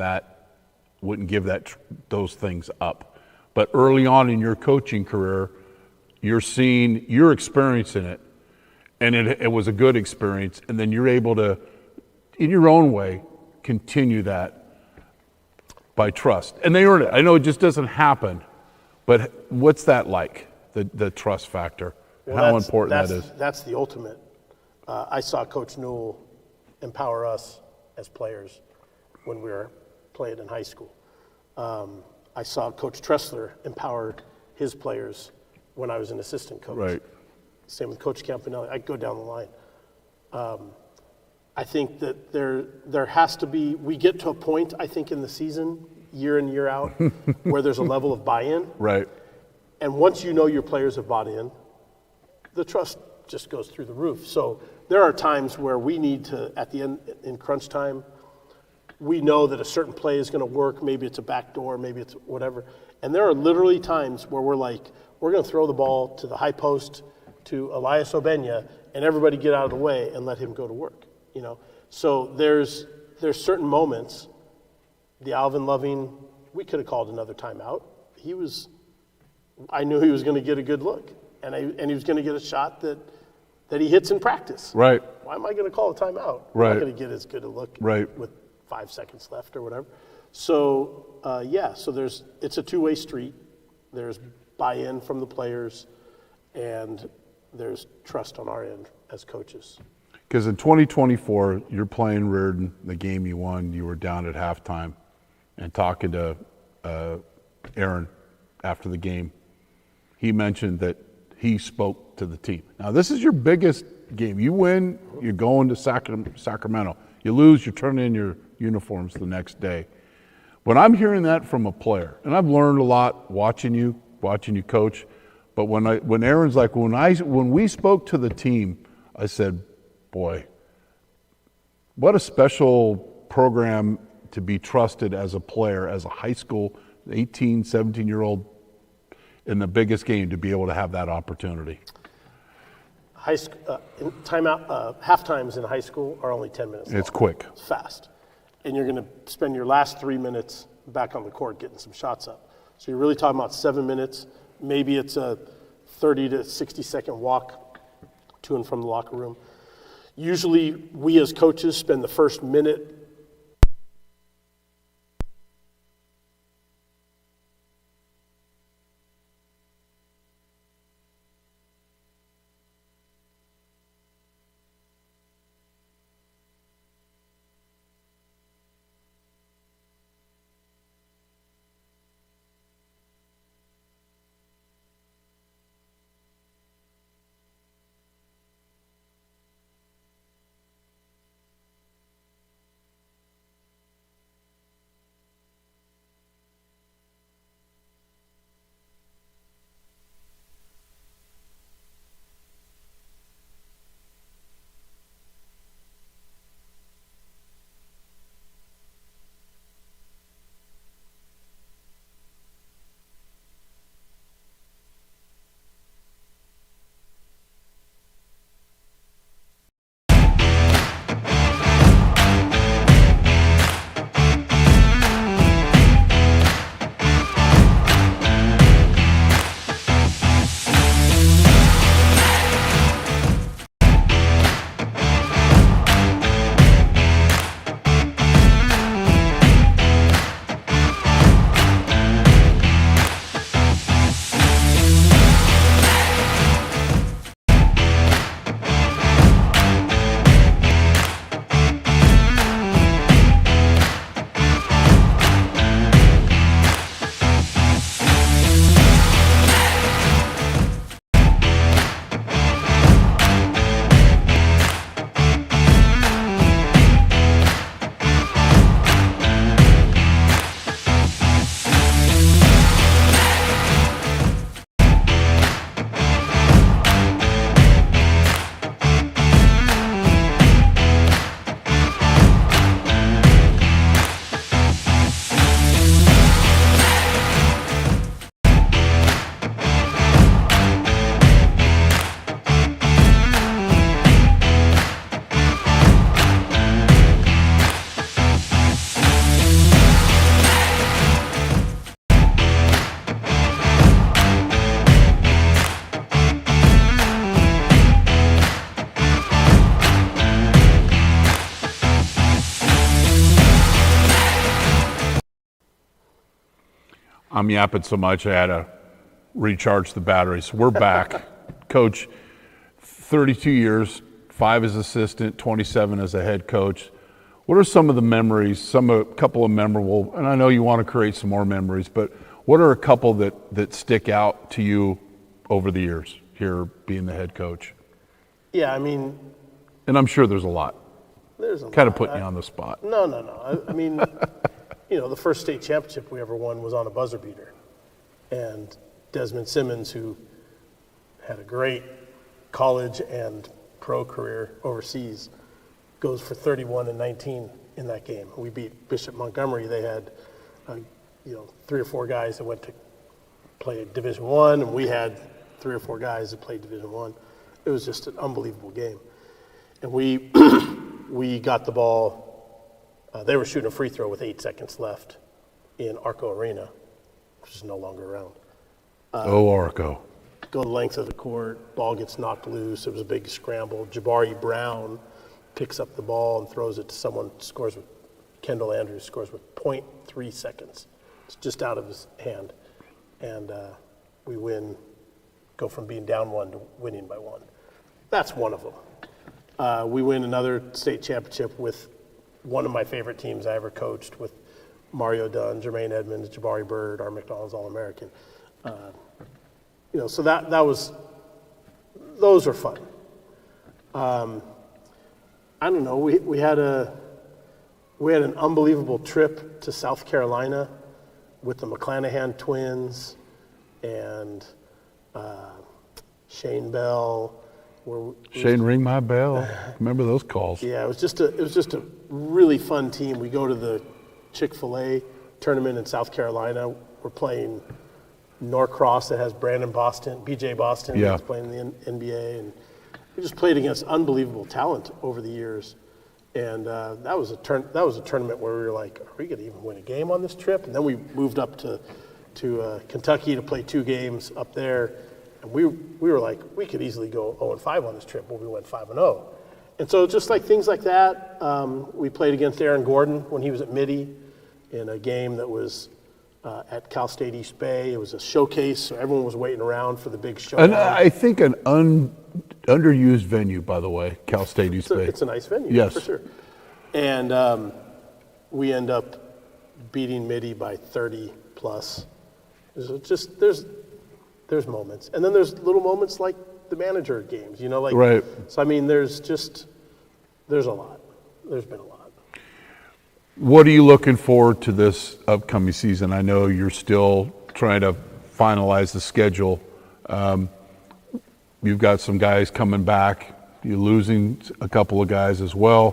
those things up. But early on in your coaching career, you're experiencing it, and it was a good experience, and then you're able to, in your own way, continue that by trust. And they earn it. I know it just doesn't happen, but what's that like, the trust factor? Well, how important that is? That's the ultimate. I saw Coach Newell empower us as players when we were play it in high school. I saw Coach Tressler empower his players when I was an assistant coach. Right. Same with Coach Campanelli. I go down the line. I think that there has to be, we get to a point, I think, in the season, year in, year out, where there's a level of buy-in. Right. And once you know your players have bought in, the trust just goes through the roof. So there are times where we need to, at the end, in crunch time, we know that a certain play is going to work. Maybe it's a backdoor, maybe it's whatever. And there are literally times where we're like, we're going to throw the ball to the high post to Elias Obenya, and everybody get out of the way and let him go to work. You know, so there's certain moments. The Alvin Loving, we could have called another timeout. I knew he was going to get a good look, and he was going to get a shot that he hits in practice. Right. Why am I going to call a timeout? Right. I'm not going to get as good a look Right. with 5 seconds left or whatever. So so it's a two-way street. There's buy-in from the players, and there's trust on our end as coaches. Because in 2024, you're playing Reardon, the game you won, you were down at halftime, and talking to Aaron after the game, he mentioned that he spoke to the team. Now, this is your biggest game. You win, you're going to Sacramento. You lose, you're turning in your uniforms the next day. When I'm hearing that from a player, and I've learned a lot watching you coach, but when Aaron's like, when we spoke to the team, I said, boy, what a special program to be trusted as a player, as a high school 18, 17-year-old in the biggest game, to be able to have that opportunity. High school half times in high school are only 10 minutes long. It's quick. It's fast. And you're going to spend your last 3 minutes back on the court getting some shots up. So you're really talking about 7 minutes. Maybe it's a 30 to 60 second walk to and from the locker room. Usually we as coaches spend the first minute I'm yapping so much I had to recharge the batteries. We're back. Coach, 32 years, 5 as assistant, 27 as a head coach. What are some of the memories, a couple of memorable, and I know you want to create some more memories, but what are a couple that stick out to you over the years here being the head coach? Yeah, I mean, And I'm sure there's a lot. there's a Kind of lot. putting you on the spot. No. I mean, the first state championship we ever won was on a buzzer beater. And Desmond Simmons, who had a great college and pro career overseas, goes for 31 and 19 in that game. We beat Bishop Montgomery. They had, 3 or 4 guys that went to play Division I, and we had 3 or 4 guys that played Division I. It was just an unbelievable game. And we we got the ball. They were shooting a free throw with 8 seconds left in Arco Arena, which is no longer around. Arco. Go the length of the court, ball gets knocked loose. It was a big scramble. Jabari Brown picks up the ball and throws it to someone, Kendall Andrews scores with 0.3 seconds. It's just out of his hand. And we win, go from being down 1 to winning by 1. That's one of them. We win another state championship with one of my favorite teams I ever coached, with Mario Dunn, Jermaine Edmonds, Jabari Bird, our McDonald's All-American. So those are fun. I don't know. We had an unbelievable trip to South Carolina with the McClanahan twins and Shane Bell. Shane, ring my bell. Remember those calls? Yeah, it was just a really fun team. We go to the Chick-fil-A tournament in South Carolina. We're playing Norcross that has Brandon Boston, BJ Boston, Yeah. that's playing in the NBA, and we just played against unbelievable talent over the years. And that was a tournament where we were like, are we going to even win a game on this trip? And then we moved up to Kentucky to play 2 games up there, and we were like, we could easily go 0-5 on this trip, but we went 5-0. And so just like things like that, we played against Aaron Gordon when he was at Midi in a game that was at Cal State East Bay. It was a showcase, so everyone was waiting around for the big show. And I think an underused venue, by the way, Cal State East Bay. It's a nice venue, Yes. for sure. And we end up beating Midi by 30 plus. There's moments, and then there's little moments like the manager games, Right. So I mean, there's a lot. There's been a lot. What are you looking forward to this upcoming season? I know you're still trying to finalize the schedule. You've got some guys coming back. You're losing a couple of guys as well.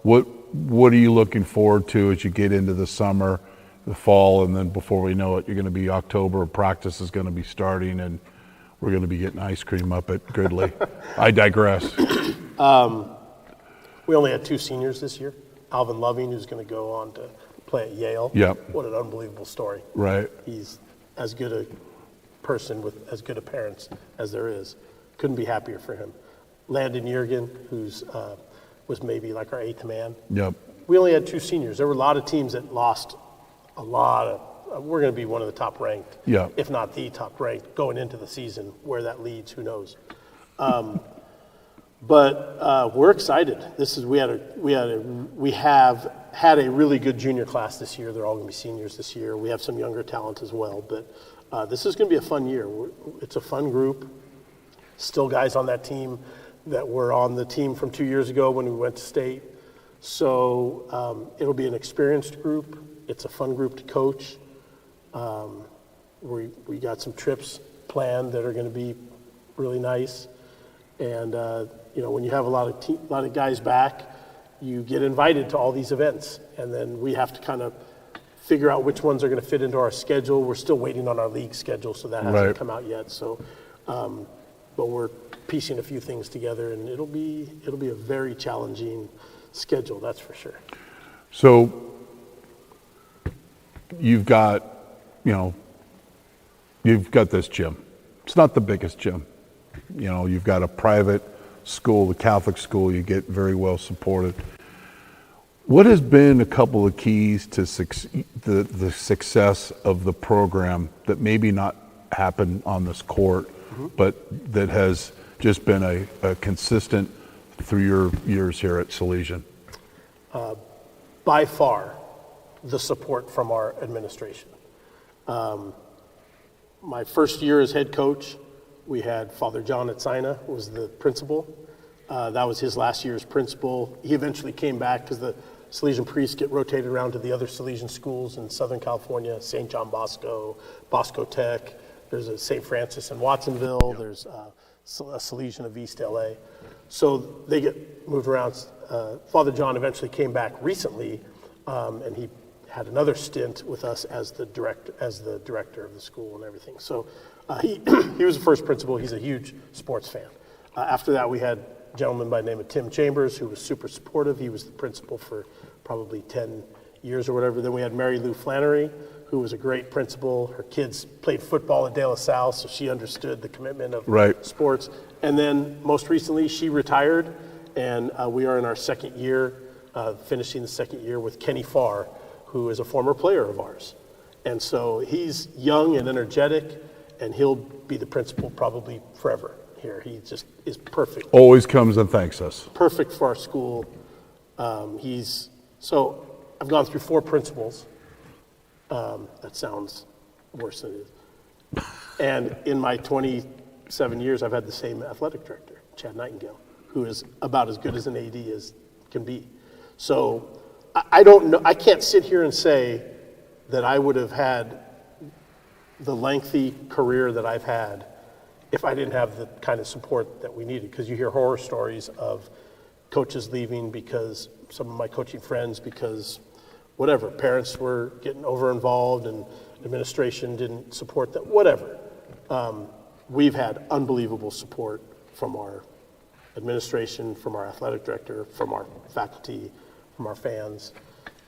What are you looking forward to as you get into the summer, the fall, and then before we know it, you're going to be October. Practice is going to be starting, and we're going to be getting ice cream up at Gridley. I digress. We only had 2 seniors this year. Alvin Loving, who's going to go on to play at Yale. Yep. What an unbelievable story. Right. He's as good a person with as good a parents as there is. Couldn't be happier for him. Landon Yergin, who's was maybe like our 8th man. Yep. We only had 2 seniors. There were a lot of teams that lost a lot of. We're going to be one of the top ranked, Yeah. if not the top ranked, going into the season. Where that leads, who knows? But we're excited. We have had a really good junior class this year. They're all going to be seniors this year. We have some younger talent as well. But this is going to be a fun year. It's a fun group. Still guys on that team that were on the team from 2 years ago when we went to state. So it'll be an experienced group. It's a fun group to coach. We got some trips planned that are going to be really nice. And when you have a lot of guys back, you get invited to all these events, and then we have to kind of figure out which ones are going to fit into our schedule. We're still waiting on our league schedule, so that hasn't Right. come out yet. So, but we're piecing a few things together, and it'll be a very challenging schedule, that's for sure. So you've got this gym. It's not the biggest gym. You've got a private school, the Catholic school, you get very well supported. What has been a couple of keys to the success of the program that maybe not happened on this court, but that has just been a consistent through your years here at Salesian? by far the support from our administration. My first year as head coach, we had Father John Atsina was the principal. That was his last year as principal. He eventually came back because the Salesian priests get rotated around to the other Salesian schools in Southern California, St. John Bosco, Bosco Tech. There's a St. Francis in Watsonville. There's a Salesian of East LA. So they get moved around. Father John eventually came back recently, and he had another stint with us as the director of the school and everything. So he was the first principal. He's a huge sports fan. After that, we had a gentleman by the name of Tim Chambers, who was super supportive. He was the principal for probably 10 years or whatever. Then we had Mary Lou Flannery, who was a great principal. Her kids played football at De La Salle, so she understood the commitment of sports. And then most recently, she retired, and we are in our second year, finishing the second year with Kenny Farr, who is a former player of ours. And so he's young and energetic, and he'll be the principal probably forever here. He just is perfect. Always comes and thanks us. Perfect for our school. So I've gone through 4 principals. That sounds worse than it is. And in my 27 years, I've had the same athletic director, Chad Nightingale, who is about as good as an AD as can be. So I don't know. I can't sit here and say that I would have had the lengthy career that I've had if I didn't have the kind of support that we needed. Because you hear horror stories of coaches leaving because some of my coaching friends, because whatever, parents were getting over-involved and administration didn't support them, whatever. We've had unbelievable support from our administration, from our athletic director, from our faculty, from our fans.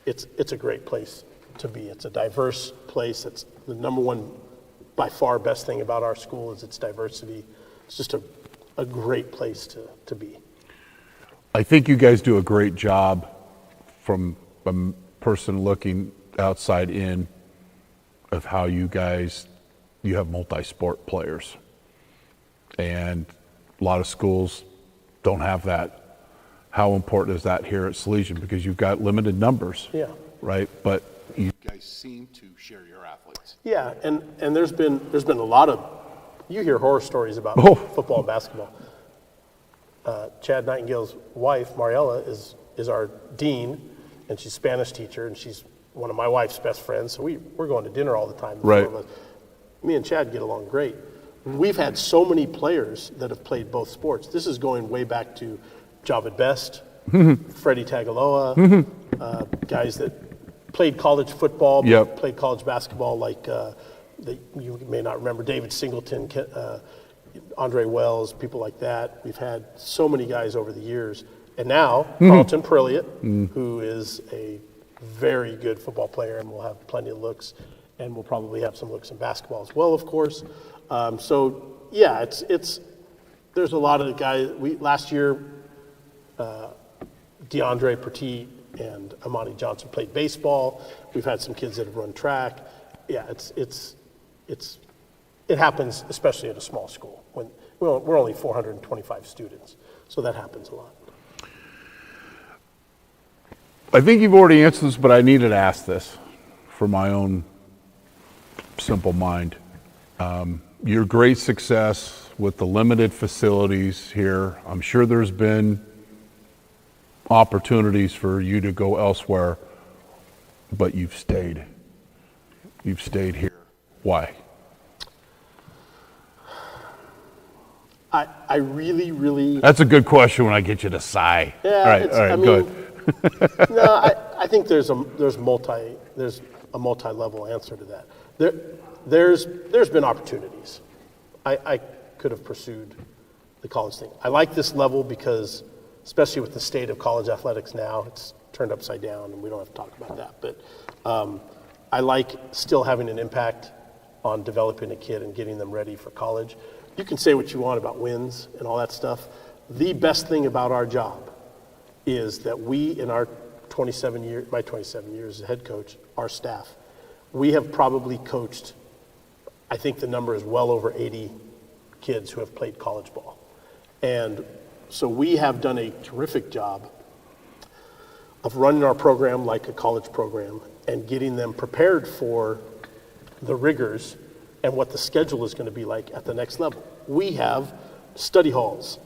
It's a great place to be. It's a diverse place. It's the number one, by far, best thing about our school is its diversity. It's just a great place to be. I think you guys do a great job from a person looking outside in of how you have multi-sport players. And a lot of schools don't have that. How important is that here at Salesian? Because you've got limited numbers, right? But you guys seem to share your athletes. Yeah, and there's been a lot of, you hear horror stories about football and basketball. Chad Nightingale's wife, Mariella, is our dean, and she's a Spanish teacher, and she's one of my wife's best friends, so we're going to dinner all the time. Right. Me and Chad get along great. We've had so many players that have played both sports. This is going way back to Javid Best, Freddie Tagaloa, guys that played college football, but played college basketball, like you may not remember, David Singleton, Andre Wells, people like that. We've had so many guys over the years. And now, Carlton Prilliot, who is a very good football player and will have plenty of looks, and will probably have some looks in basketball as well, of course. So, yeah, there's a lot of guys. Last year, DeAndre Petit and Amani Johnson played baseball. We've had some kids that have run track. Yeah, it happens, especially at a small school when we're only 425 students, so that happens a lot. I think you've already answered this, but I needed to ask this for my own simple mind. Your great success with the limited facilities here, I'm sure there's been opportunities for you to go elsewhere, but you've stayed. You've stayed here. Why? I really. That's a good question when I get you to sigh. Yeah, all right, go ahead. No, I think there's a multi-level answer to that. There's been opportunities. I could have pursued the college thing. I like this level because, especially with the state of college athletics now, it's turned upside down, and we don't have to talk about that. But I like still having an impact on developing a kid and getting them ready for college. You can say what you want about wins and all that stuff. The best thing about our job is that we, in my 27 years as head coach, our staff, we have probably coached, I think the number is well over 80 kids who have played college ball. And so we have done a terrific job of running our program like a college program and getting them prepared for the rigors and what the schedule is going to be like at the next level. We have study halls,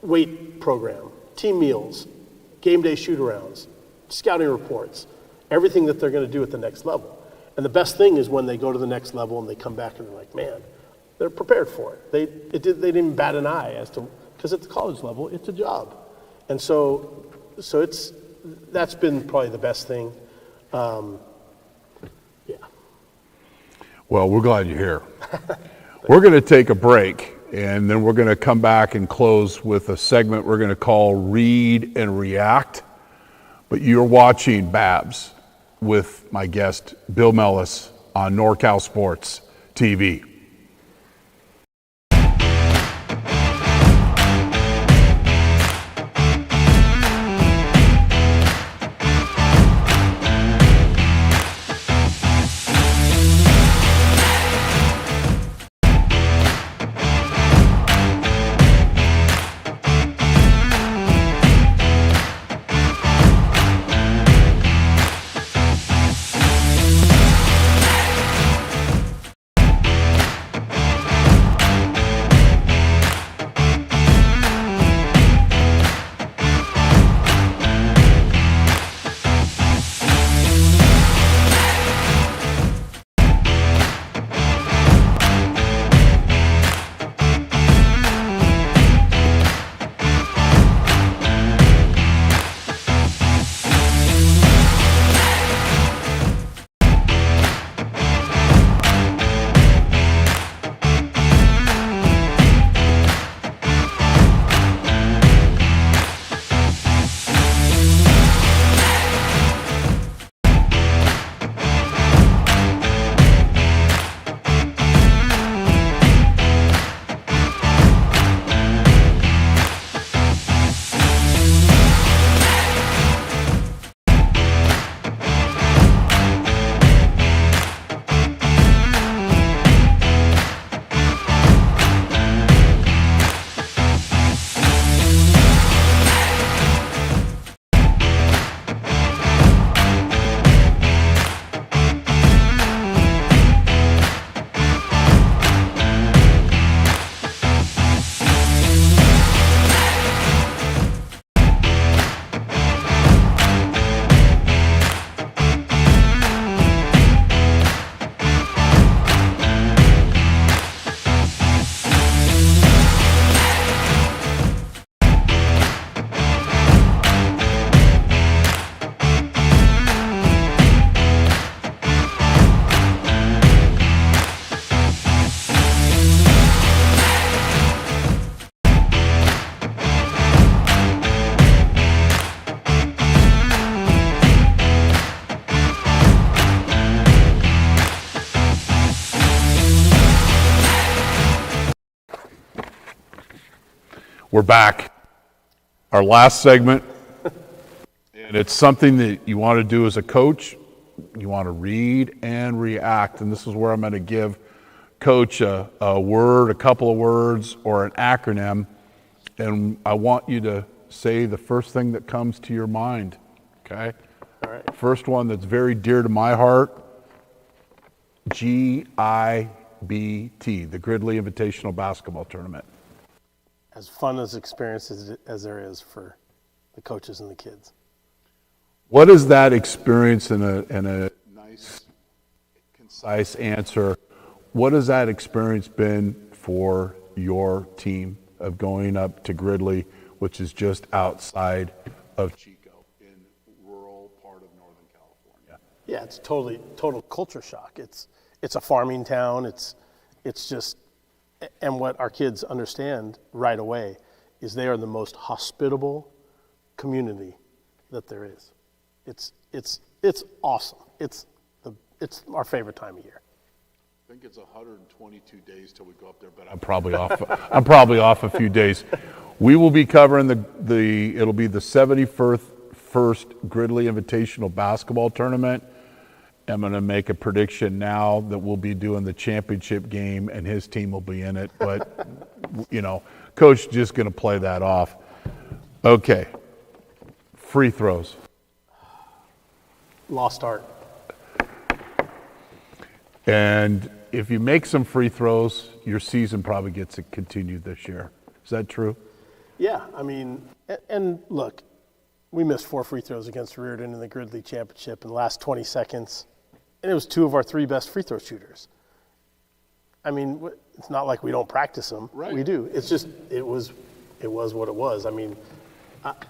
weight program, team meals, game day shoot-arounds, scouting reports, everything that they're going to do at the next level. And the best thing is when they go to the next level and they come back and they're like, man, they're prepared for it. They didn't even bat an eye as to, because at the college level, it's a job. And so that's been probably the best thing. Yeah. Well, we're glad you're here. We're going to take a break, and then we're going to come back and close with a segment we're going to call Read and React. But you're watching BABS with my guest, Bill Mellis, on NorCal Sports TV. We're back. Our last segment, and it's something that you want to do as a coach. You want to read and react, and this is where I'm going to give Coach a word, a couple of words, or an acronym, and I want you to say the first thing that comes to your mind, okay? All right. First one that's very dear to my heart, GIBT, the Gridley Invitational Basketball Tournament. As fun as experience as there is for the coaches and the kids. What is that experience in a nice, concise answer? What has that experience been for your team of going up to Gridley, which is just outside of Chico in rural part of Northern California? Yeah, it's total culture shock. It's a farming town. It's just, and what our kids understand right away is they are the most hospitable community that there is. It's awesome. It's our favorite time of year. I think it's 122 days till we go up there, but I'm probably off. I'm probably off a few days. We will be covering it'll be the 71st Gridley Invitational Basketball Tournament. I'm going to make a prediction now that we'll be doing the championship game and his team will be in it. But, Coach just going to play that off. Okay. Free throws. lost art. And if you make some free throws, your season probably gets it continued this year. Is that true? Yeah, I mean, and look, we missed 4 free throws against Reardon in the Gridley Championship in the last 20 seconds, and it was 2 of our 3 best free throw shooters. I mean, it's not like we don't practice them. Right. We do. It's just it was what it was. I mean,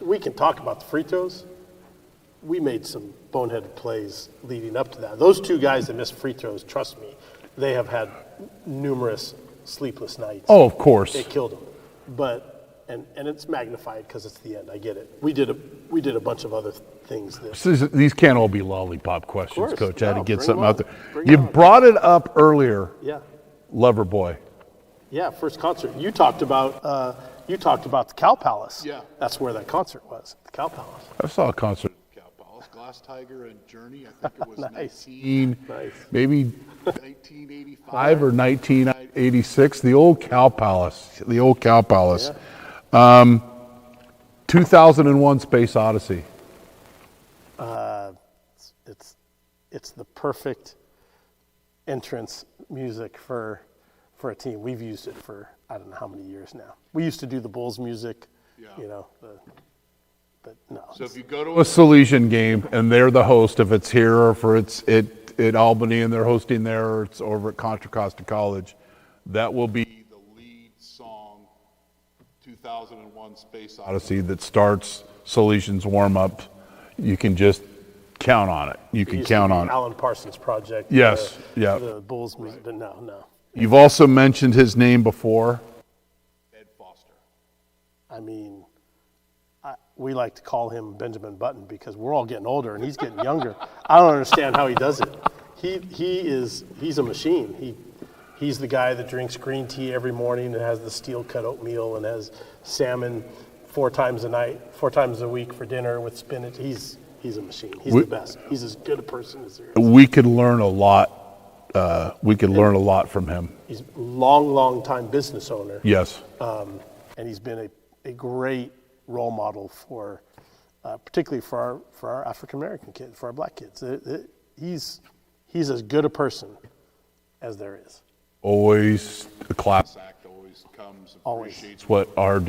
we can talk about the free throws. We made some boneheaded plays leading up to that. Those 2 guys that missed free throws, trust me, they have had numerous sleepless nights. Oh, of course. It killed them. But and it's magnified because it's the end. I get it. We did a bunch of other things that These can't all be lollipop questions, course. Coach. I had to No, get bring something them out there. on. Bring You them on. brought it up earlier, yeah. Loverboy. Yeah, first concert. You talked about the Cow Palace. Yeah. That's where that concert was, the Cow Palace. I saw a concert. Cow Palace, Glass Tiger, and Journey. I think it was Nice. Maybe 1985. 5 or 1986. The old Cow Palace. The old Cow Palace. 2001 Space Odyssey. It's the perfect entrance music for a team. We've used it for I don't know how many years now. We used to do the Bulls music, Yeah. but no. So if you go to A Salesian game, and they're the host. If it's here or if it's at Albany and they're hosting there, or it's over at Contra Costa College, that will be the lead song, 2001 Space Odyssey that starts Salesian's warm-up. You can just count on it. You It can used to count be on it. Alan Parsons Project. Yes, yeah. The Bulls music, but no. You've also mentioned his name before. Ed Foster. I mean, we like to call him Benjamin Button because we're all getting older and he's getting younger. I don't understand how he does it. He's a machine. He's the guy that drinks green tea every morning and has the steel cut oatmeal and has salmon 4 times a week for dinner with spinach. He's a machine. He's the best. He's as good a person as there is. We could learn a lot. Learn a lot from him. He's a long time business owner. Yes. And he's been a great role model for, particularly for our African American kids, for our black kids. He's as good a person as there is. Always a class act. Always comes, Always. appreciates What I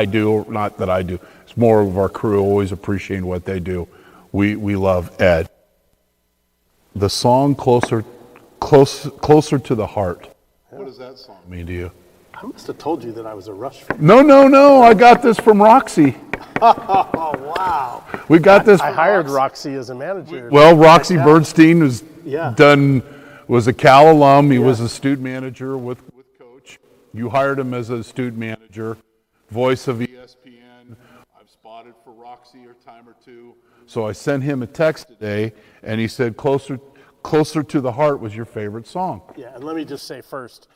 do, not that I do. It's more of our crew always appreciating what they do. We love Ed. The song closer to the heart. What is that song? I mean, to you? I must have told you that I was a Rush fan. No. I got this from Roxy. Oh, wow. We got this. I from hired Roxy. Roxy as a manager. Well, Roxy Yeah. Bernstein was a Cal alum. He Yeah. was a student manager with Coach. You hired him as a student manager, voice of ESPN. I've spotted for Roxy a time or two. So I sent him a text today, and he said, "Closer to the Heart" was your favorite song. Yeah, and let me just say first,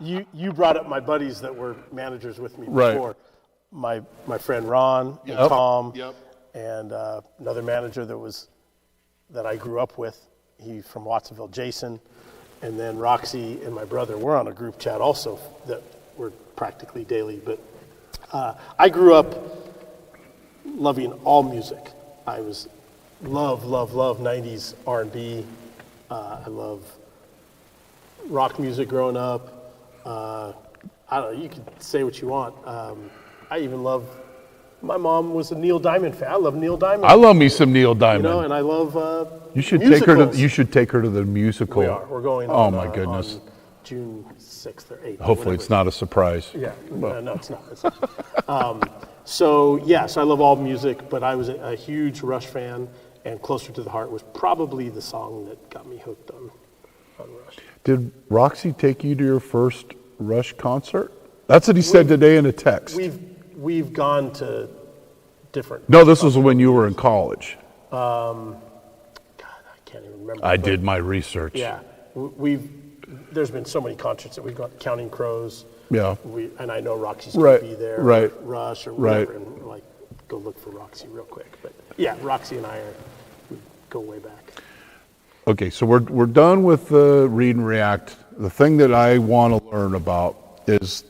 you brought up my buddies that were managers with me Right. before. My friend Ron and Yep. Tom, Yep. and another manager that I grew up with. He's from Watsonville, Jason, and then Roxy and my brother. We're on a group chat also that we're practically daily. But I grew up loving all music. I was love 90s R&B. I love rock music growing up. I don't know, you can say what you want. I even love, my mom was a Neil Diamond fan. I love Neil Diamond. I love me some Neil Diamond. and I love you should musicals. take her to the musical. We are. We're going Oh on, my goodness. on June 6th or 8th. Hopefully it's not a surprise. Yeah, no, it's not. It's not. So I love all music, but I was a huge Rush fan, and Closer to the Heart was probably the song that got me hooked on Rush. Did Roxy take you to your first Rush concert? That's what he said today in a text. We've gone to different. No, this was when you were in college. God, I can't even remember. I but did my research. Yeah, there's been so many concerts that we've got. Counting Crows. Yeah. And I know Roxy's Right, going to be there. right, or Rush or right. whatever, and like go look for Roxy real quick. But yeah, Roxy and I we go way back. Okay, so we're done with the read and react. The thing that I want to learn about is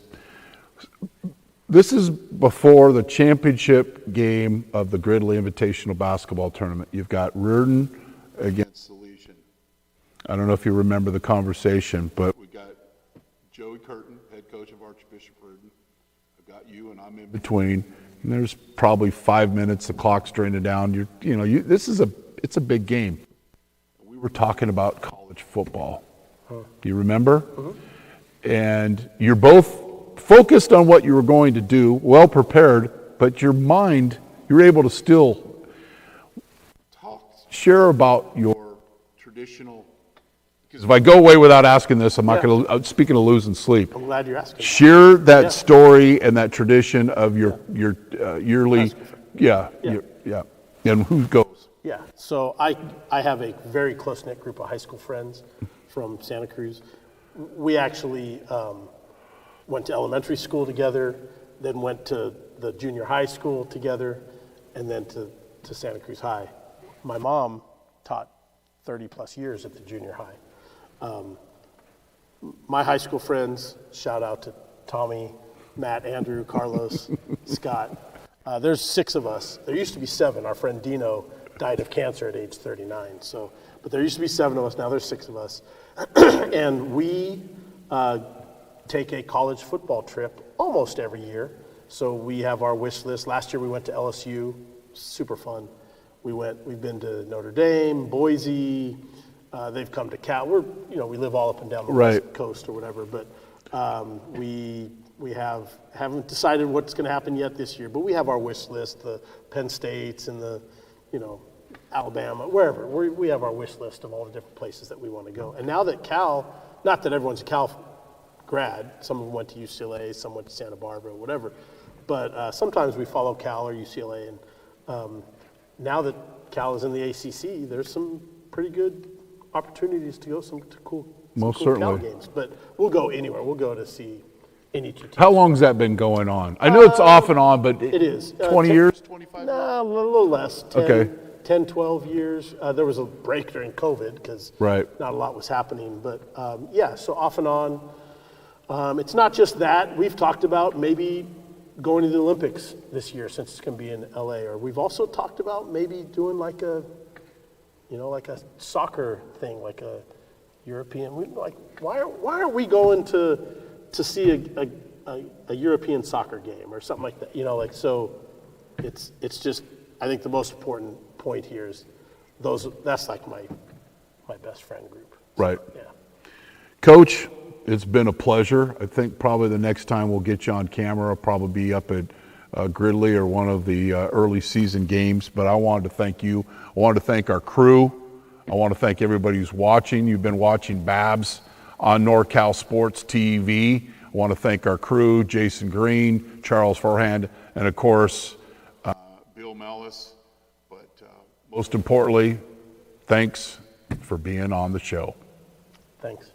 This is before the championship game of the Gridley Invitational Basketball Tournament. You've got Reardon against Salesian. I don't know if you remember the conversation, but We got Joey Curtin, head coach of Archbishop Reardon. I've got you, and I'm in between, and there's probably 5 minutes, the clock's draining down. It's a big game. We were talking about college football. Do you remember? And you're both focused on what you were going to do, well prepared, but your mind, you're able to still share about your traditional. Because if I go away without asking this, I'm not going to. Speaking of losing sleep, I'm glad you're asking. share that story and that tradition of your yearly. Yeah. And who goes? Yeah, so I have a very close-knit group of high school friends from Santa Cruz. We actually went to elementary school together, then went to the junior high school together, and then to Santa Cruz High. My mom taught 30 plus years at the junior high. My high school friends, shout out to Tommy, Matt, Andrew, Carlos, Scott. There's 6 of us. There used to be 7. Our friend Dino died of cancer at age 39. But there used to be 7 of us. Now there's 6 of us. And we take a college football trip almost every year. So we have our wish list. Last year we went to LSU, super fun. We've been to Notre Dame, Boise. They've come to Cal. We live all up and down the West Coast or whatever. But we haven't decided what's going to happen yet this year. But we have our wish list, the Penn States and the, Alabama, wherever. We have our wish list of all the different places that we want to go. And now that Cal, not that everyone's a Cal grad, some of them went to UCLA, some went to Santa Barbara, whatever. But sometimes we follow Cal or UCLA. And now that Cal is in the ACC, there's some pretty good opportunities to go to cool Cal games. But we'll go anywhere. We'll go to see any 2 teams. How long has that been going on? I know it's off and on, but it is 20 years, 25. No, a little less. 10, 12 years. There was a break during COVID because not a lot was happening. But so off and on. It's not just that. We've talked about maybe going to the Olympics this year since it's going to be in LA. Or we've also talked about maybe doing like a soccer thing, like a European. Why aren't we going to see a European soccer game or something like that? So it's just, I think the most important point here is that's like my best friend group. Right. Yeah. Coach, it's been a pleasure. I think probably the next time we'll get you on camera will probably be up at Gridley or one of the early season games. But I wanted to thank you. I wanted to thank our crew. I want to thank everybody who's watching. You've been watching BABS on NorCal Sports TV. I want to thank our crew, Jason Green, Charles Forehand, and of course, Bill Mellis. But most importantly, thanks for being on the show. Thanks.